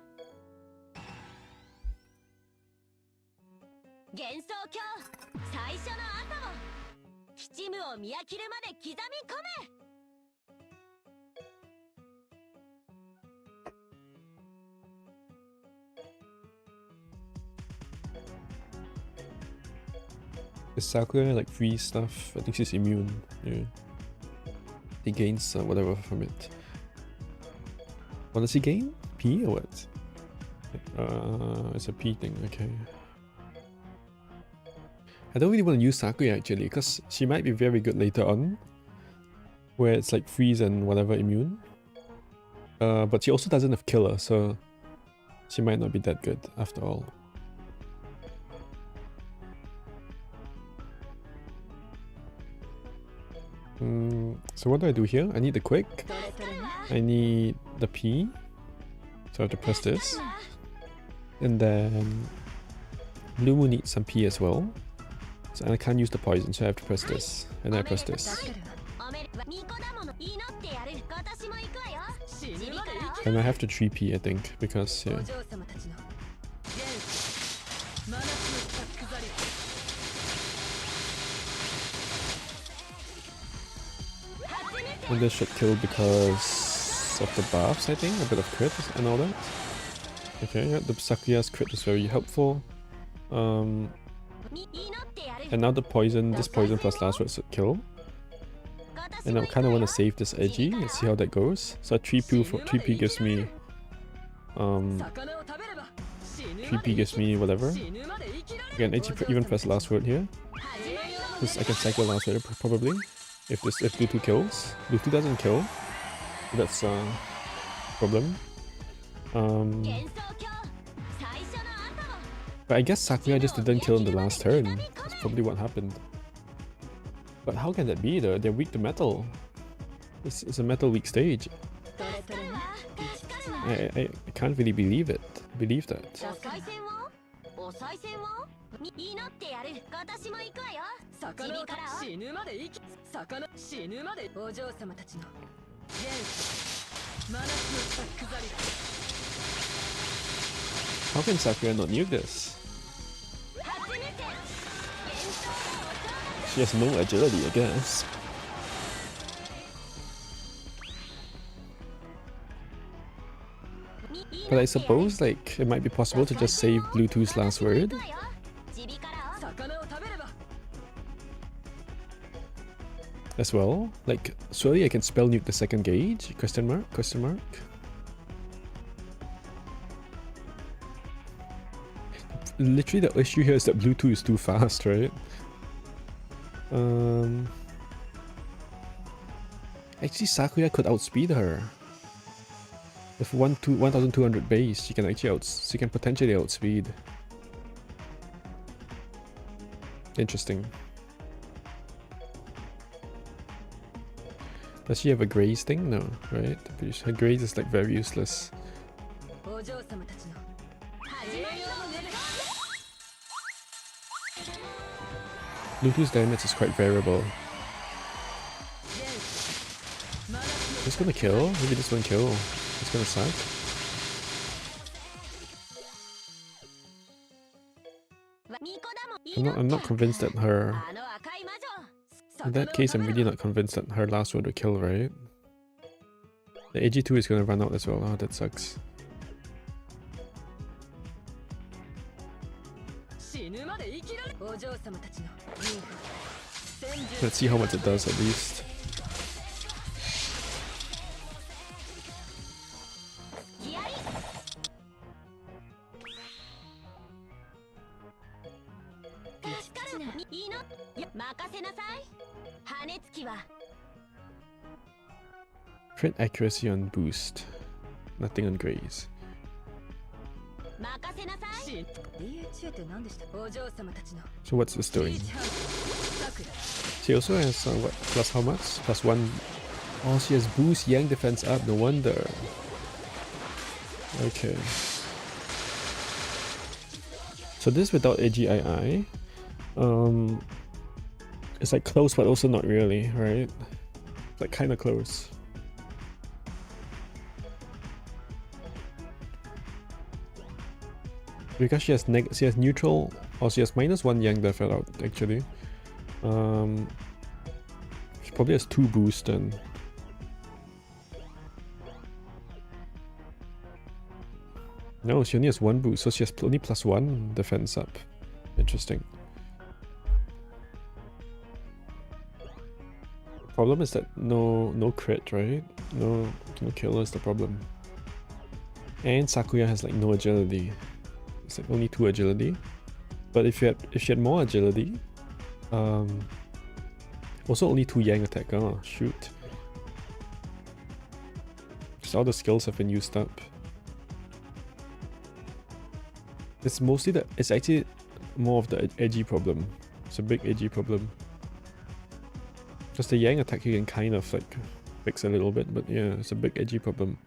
Is Sakuya like free stuff? I think she's immune. Yeah. He gains whatever from it. What does he gain? P or what? It's a P thing, okay. I don't really want to use Sakuya actually, because she might be very good later on. Where it's like freeze and whatever immune. But she also doesn't have killer, so she might not be that good after all. So what do I do here? I need the quick. I need the P. So I have to press this. And then Blue Moon needs some P as well. So I can't use the poison, so I have to press this. And then I press this. And I have to 3P I think, because yeah. And this should kill because of the buffs, I think. A bit of crit and all that. Okay, yeah, the Sakuya's crit is very helpful. And now the poison, this poison plus last word should kill. And I kind of want to save this edgy. Let's see how that goes. So 3P gives me 3P gives me whatever. Again, even press last word here. Because I can cycle last word probably. If Blue 2 kills. Blue 2 doesn't kill. That's a problem. But I guess Sakuya just didn't kill in the last turn. That's probably what happened. But how can that be though? They're weak to metal. It's a metal weak stage. I can't really believe that. How can Sakuya not nuke this? She has no agility, I guess. But I suppose like it might be possible to just save Blue 2's last word. As well. Like surely I can spell nuke the second gauge? Question mark? Literally the issue here is that Blue 2 is too fast, right? Actually Sakuya could outspeed her. With 1200 base, she can potentially outspeed. Interesting. Does she have a graze thing? No, right? Her graze is like very useless. Blue 2's damage is quite variable. It's gonna kill? Maybe this won't kill. It's gonna suck. I'm not convinced that her... In that case, I'm really not convinced that her last word will kill, right? The AG2 is gonna run out as well. Oh, that sucks. Let's see how much it does at least. Crit accuracy on boost. Nothing on graze. So what's this doing? She also has what, plus how much? Plus 1. Oh, she has boost Yang defense up, no wonder. Okay. So this without AGII. It's like close but also not really, right? It's like kinda close. Because she has neutral, or she has -1 Yang def out actually. She probably has 2 boosts then. No, she only has 1 boost, so she has only +1 defense up. Interesting. Problem is that no crit, right? No kill is the problem. And Sakuya has like no agility. It's like only 2 agility. But if she had more agility, also only 2 Yang attack. Oh shoot! Just all the skills have been used up. It's mostly it's actually more of the edgy problem. It's a big edgy problem. Just the Yang attack you can kind of like fix a little bit, but yeah, it's a big edgy problem.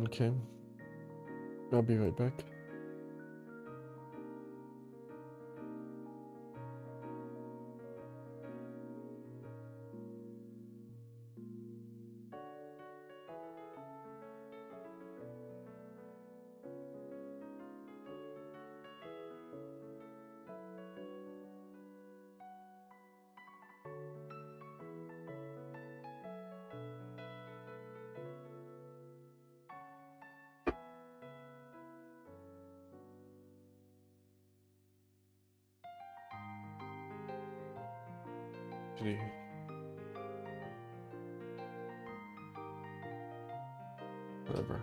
Okay. I'll be right back. Actually, whatever.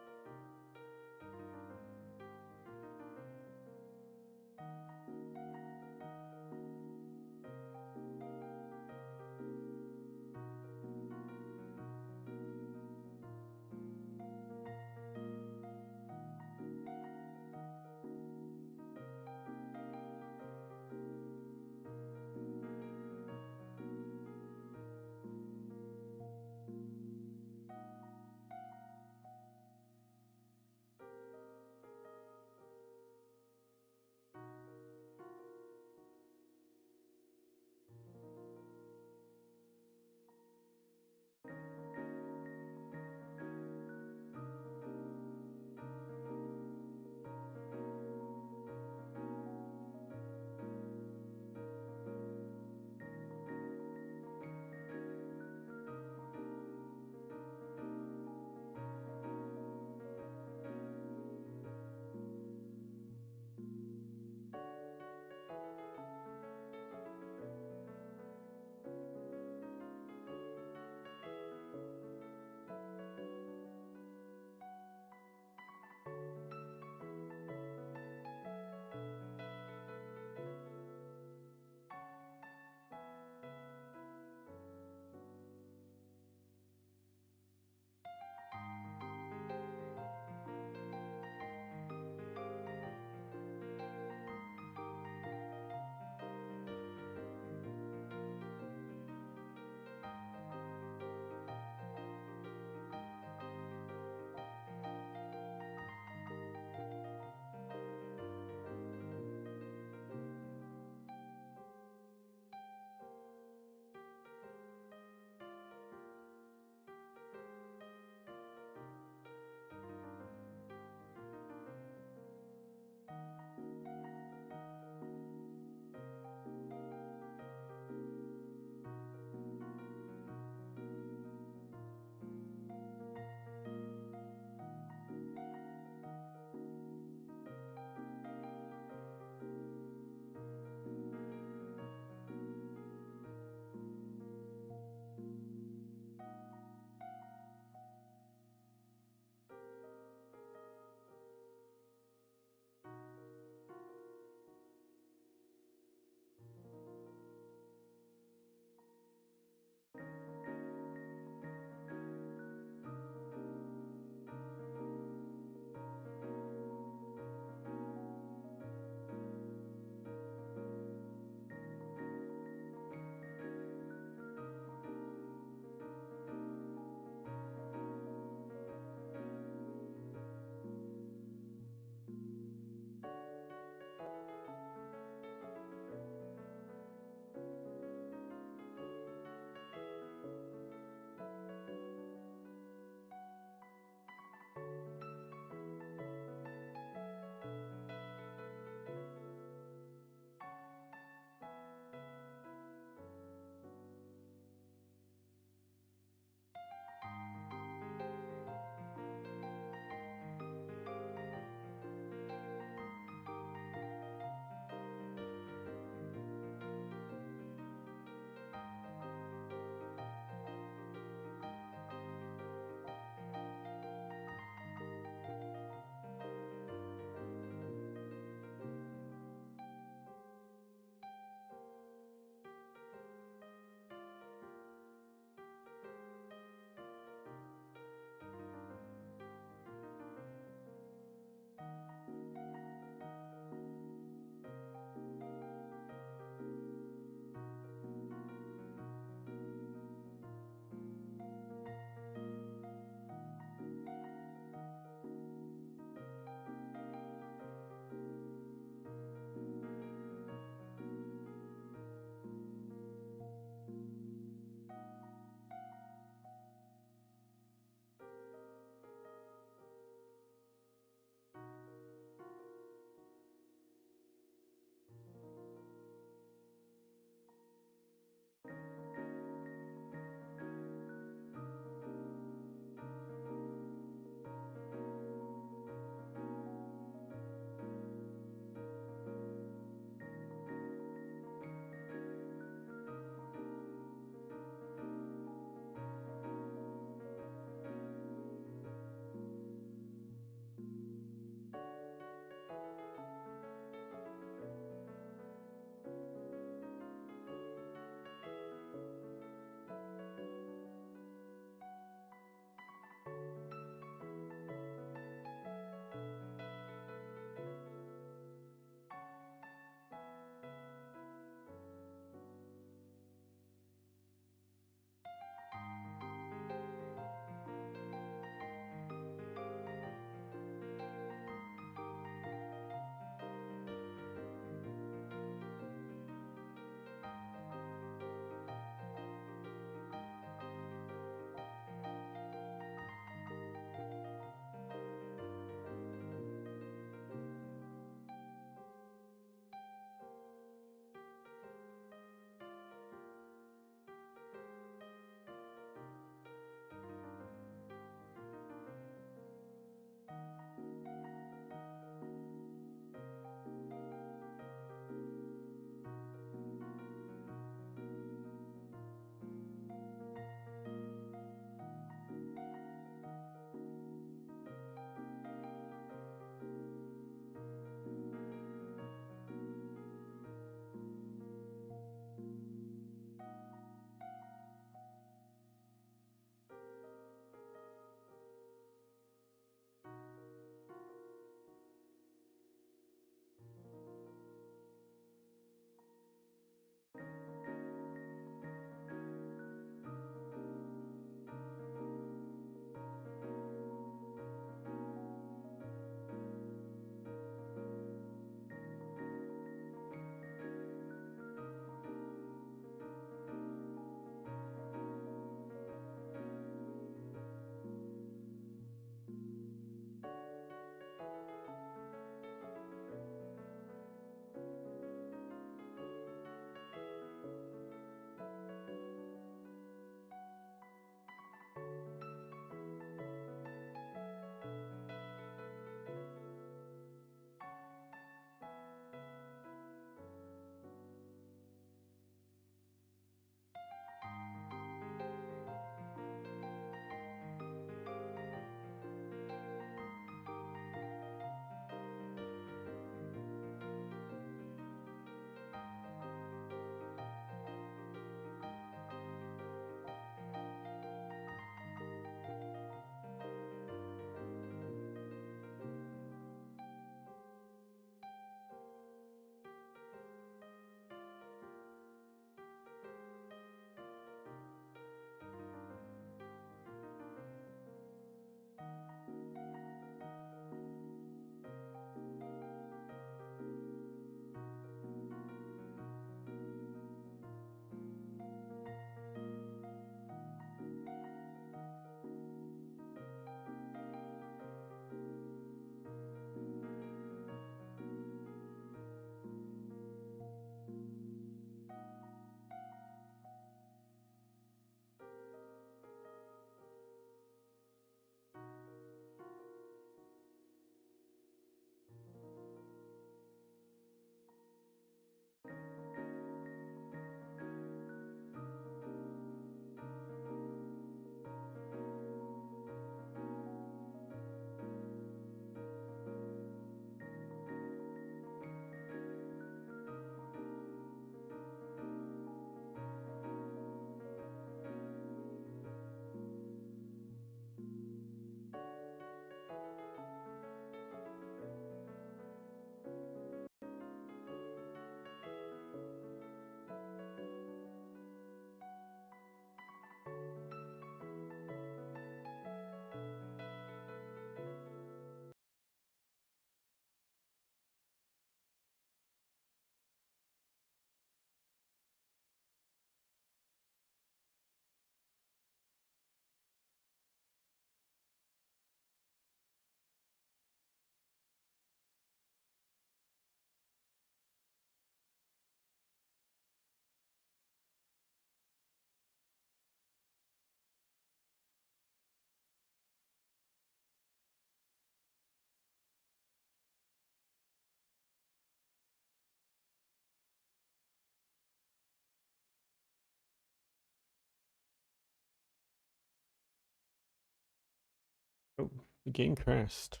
Oh, the game crashed.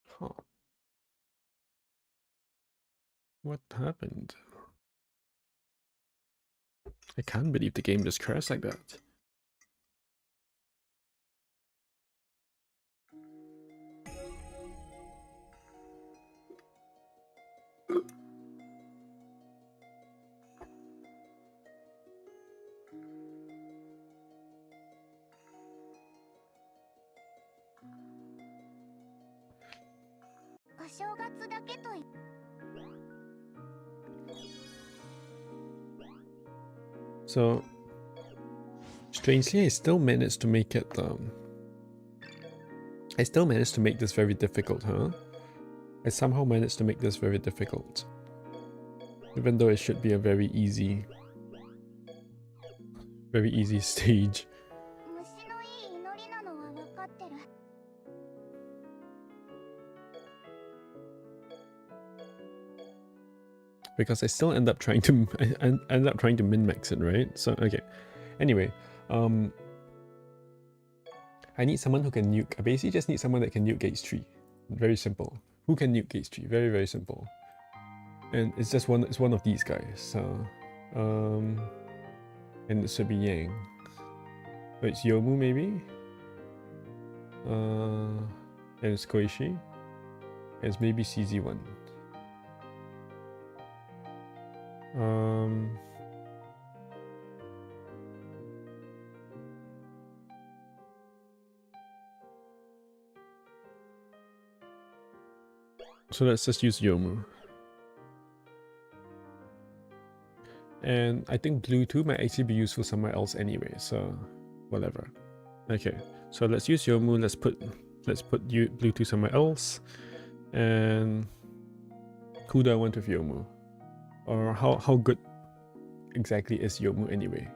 Huh. What happened? I can't believe the game just crashed like that. So, strangely, I still managed to make it, I still managed to make this very difficult, huh? I somehow managed to make this very difficult. Even though it should be a very easy stage. Because I still end up trying to min-max it, right? So okay. Anyway, I need someone who can nuke. I basically just need someone that can nuke Gates 3. Very simple. Who can nuke Gates 3? Very, very simple. And it's just one of these guys. So and it should be Yang. So it's Yomu maybe? And it's Koichi. And it's maybe CZ1. So let's just use Yomu. And I think Bluetooth might actually be useful somewhere else anyway, so whatever. Okay, so let's use Yomu, let's put Bluetooth somewhere else. And who do I want with Yomu? Or how good exactly is Yomu anyway?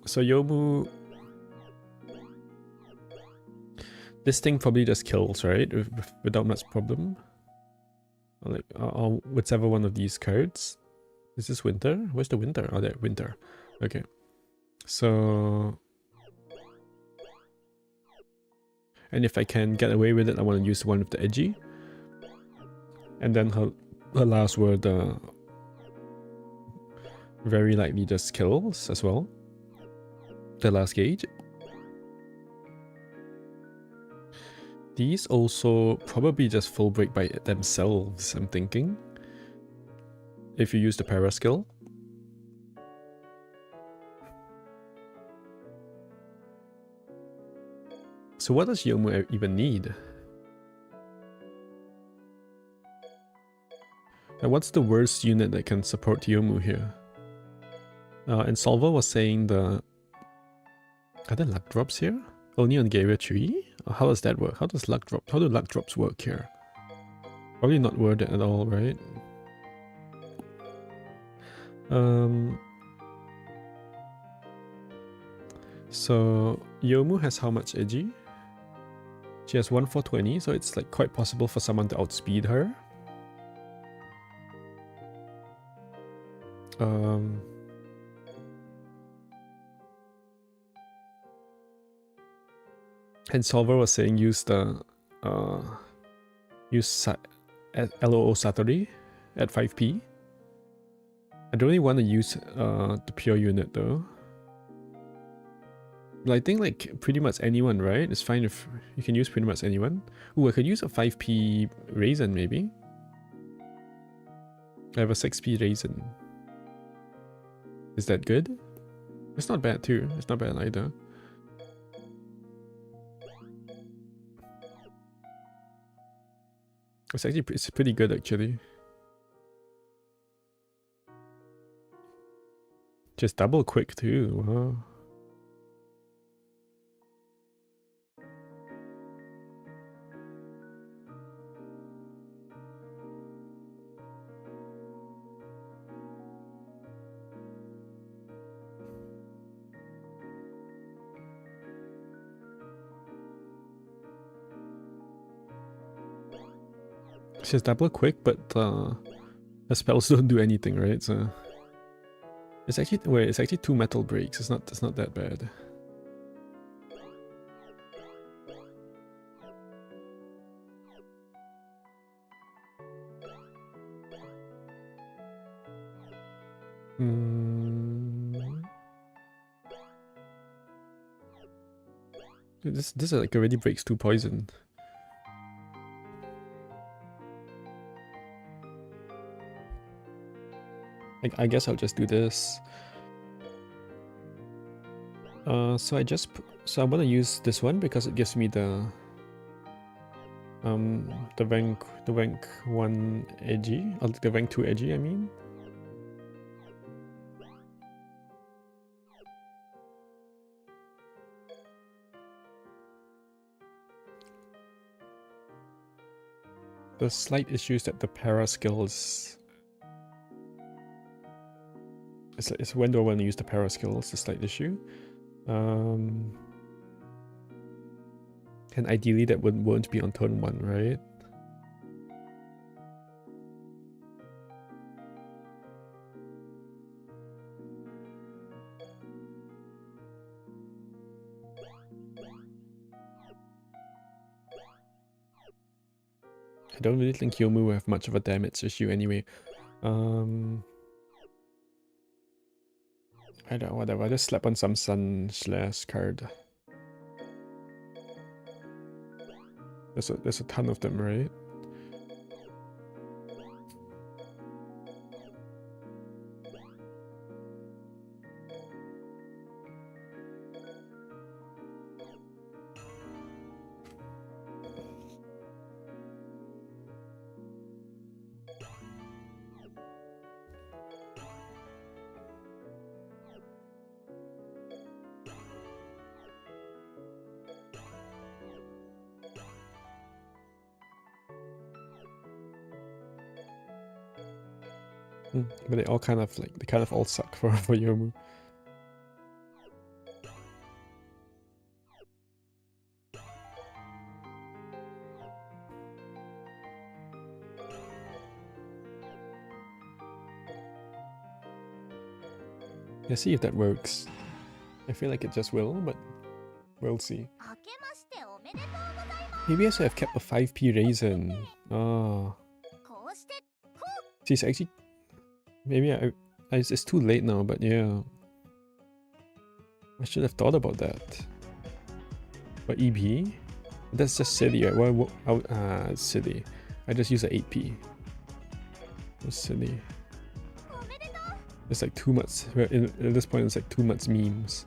So Yomu, this thing probably just kills, right? Without much problem. Like whichever one of these cards. Is this winter? Where's the winter? Oh, there, winter. Okay. So, and if I can get away with it, I want to use the one with the edgy. And then her last word very likely just kills as well. The last gauge. These also probably just full break by themselves, I'm thinking. If you use the para skill. So what does Yomu even need? And what's the worst unit that can support Yomu here? And Solver was saying are there luck drops here? Only on Area 3? Or how does that work? How do luck drops work here? Probably not worth it at all, right? So Yomu has how much edgy? She has 1 for 20, so it's like quite possible for someone to outspeed her. And Solver was saying use the LOO Satori at 5p. I don't really want to use the pure unit though. But I think like pretty much anyone, right? It's fine if you can use pretty much anyone. Ooh, I could use a 5p Raisin maybe. I have a 6p Raisin. Is that good? It's not bad too. It's not bad either. It's pretty good actually. Just double quick too. Wow. She's double quick, but the spells don't do anything, right? So It's actually wait, it's actually 2 metal brakes. It's not that bad. This like already breaks 2 poison. I guess I'll just do this. So I want to use this one because it gives me the rank 1 edgy, or the rank 2 edgy, I mean. The slight issue is that the para skills. It's when do I want to use the para skills, the slight issue. And ideally that won't be on turn 1, right? I don't really think Yomu will have much of a damage issue anyway. I don't know, whatever, I just slap on some Sun Slash card. There's a ton of them, right? But they kind of all suck for Yomu. Let's see if that works. I feel like it just will, but we'll see. Maybe I should have kept a 5p raisin. Ah. See, it's actually... Maybe it's too late now, but yeah. I should have thought about that. But EB? That's just silly, right? It's silly. I just use a 8p. That's silly. It's like too much. At this point, it's like too much memes.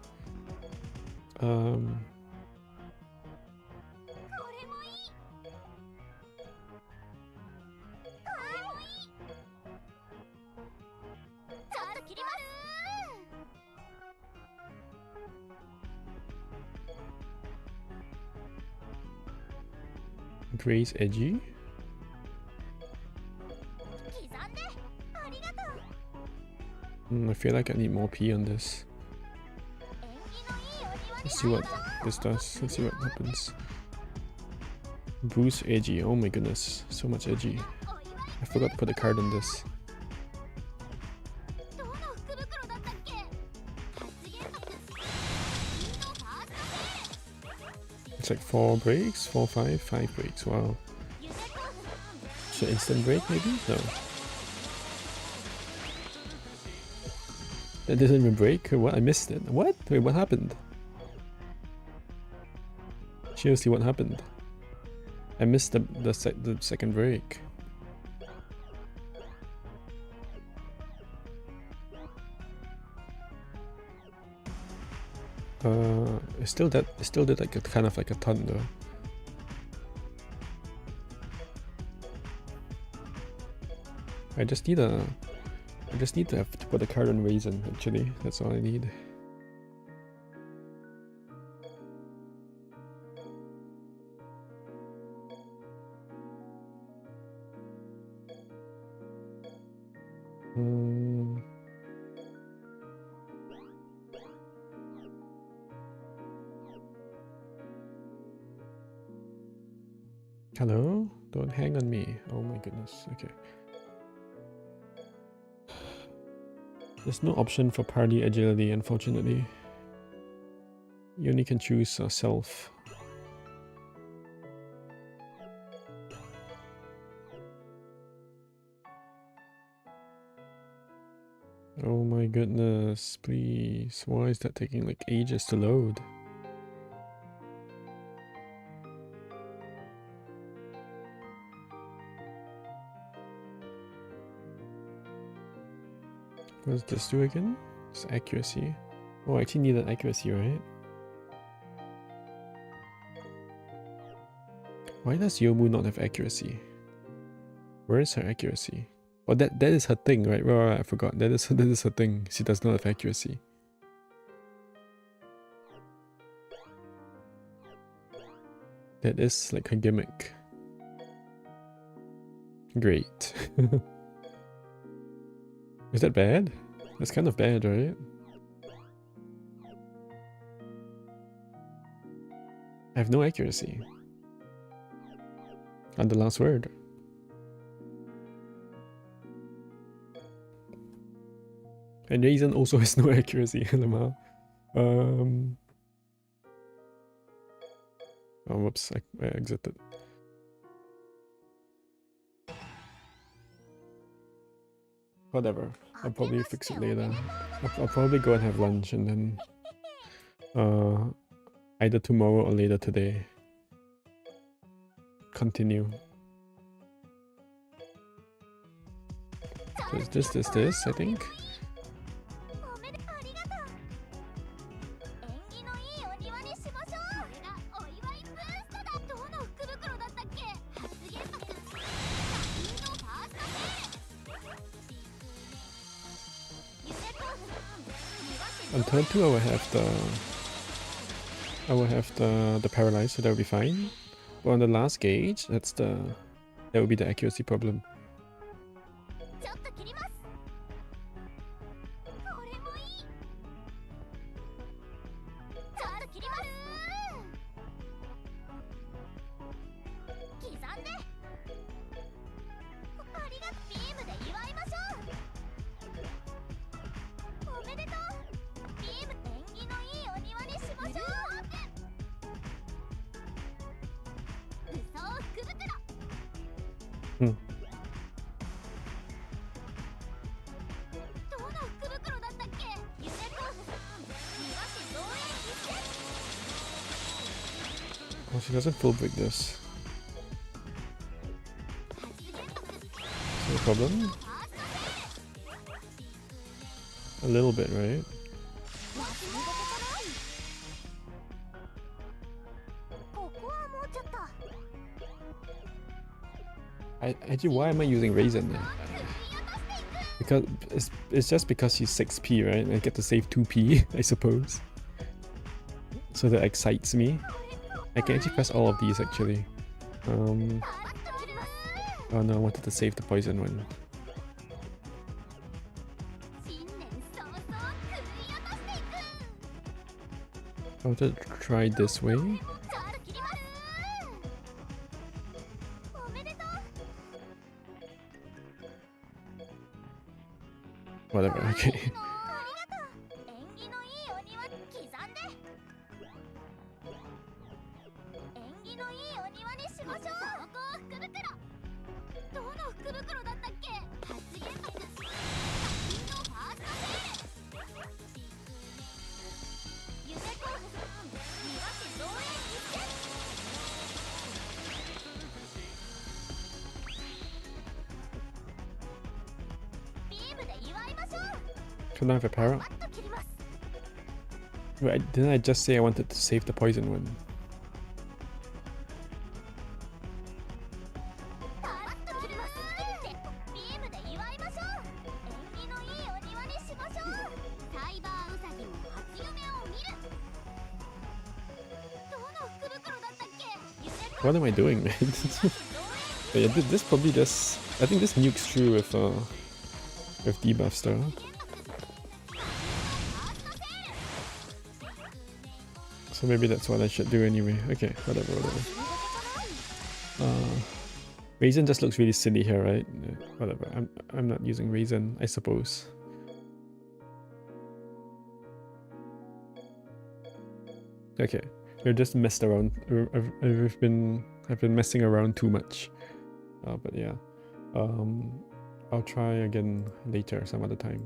Grace edgy. I feel like I need more P on this. Let's see what this does. Let's see what happens. Boost edgy. Oh my goodness, so much edgy. I forgot to put a card on this. It's like 4 breaks, 4, 5, 5 breaks. Wow. Should instant break maybe? No. That didn't even break? What? I missed it. What? Wait, what happened? Seriously, what happened? I missed the second break. It still did like kind of like a ton though. I just need to have to put a card on Raisin, actually. That's all I need. Hello? Don't hang on me. Oh my goodness. Okay. There's no option for party agility, unfortunately. You only can choose self. Oh my goodness, please. Why is that taking like ages to load? What does this do again? It's accuracy. Oh, I actually needed accuracy, right? Why does Yomu not have accuracy? Where is her accuracy? Oh, that is her thing, right? Right, I forgot. That is her thing. She does not have accuracy. That is like her gimmick. Great. Is that bad? That's kind of bad, right? I have no accuracy. And the last word. And Raisin also has no accuracy. Oh, whoops, I exited. Whatever, I'll probably fix it later. I'll probably go and have lunch and then either tomorrow or later today continue. So it's this, I think. On turn 2 I will have the paralyze, so that will be fine. But on the last gauge, that will be the accuracy problem. Oh, she doesn't full break this. No problem. A little bit, right? Actually, why am I using Raisin then? Because it's just because she's 6p, right? I get to save 2p, I suppose. So that excites me. I can actually press all of these actually. Oh no, I wanted to save the poison one. I want to try this way. Whatever, okay. Can I have a para? Wait, didn't I just say I wanted to save the poison one? What am I doing, man? But yeah, this probably just... I think this nukes through with debuffs though. So maybe that's what I should do anyway. Okay, whatever. Raisin just looks really silly here, right? Whatever. I'm not using Raisin, I suppose. Okay, we've just messed around. I've been messing around too much. But yeah, I'll try again later, some other time.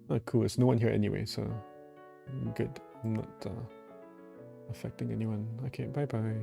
Oh, cool. There's no one here anyway, so good. I'm not affecting anyone. Okay, bye bye.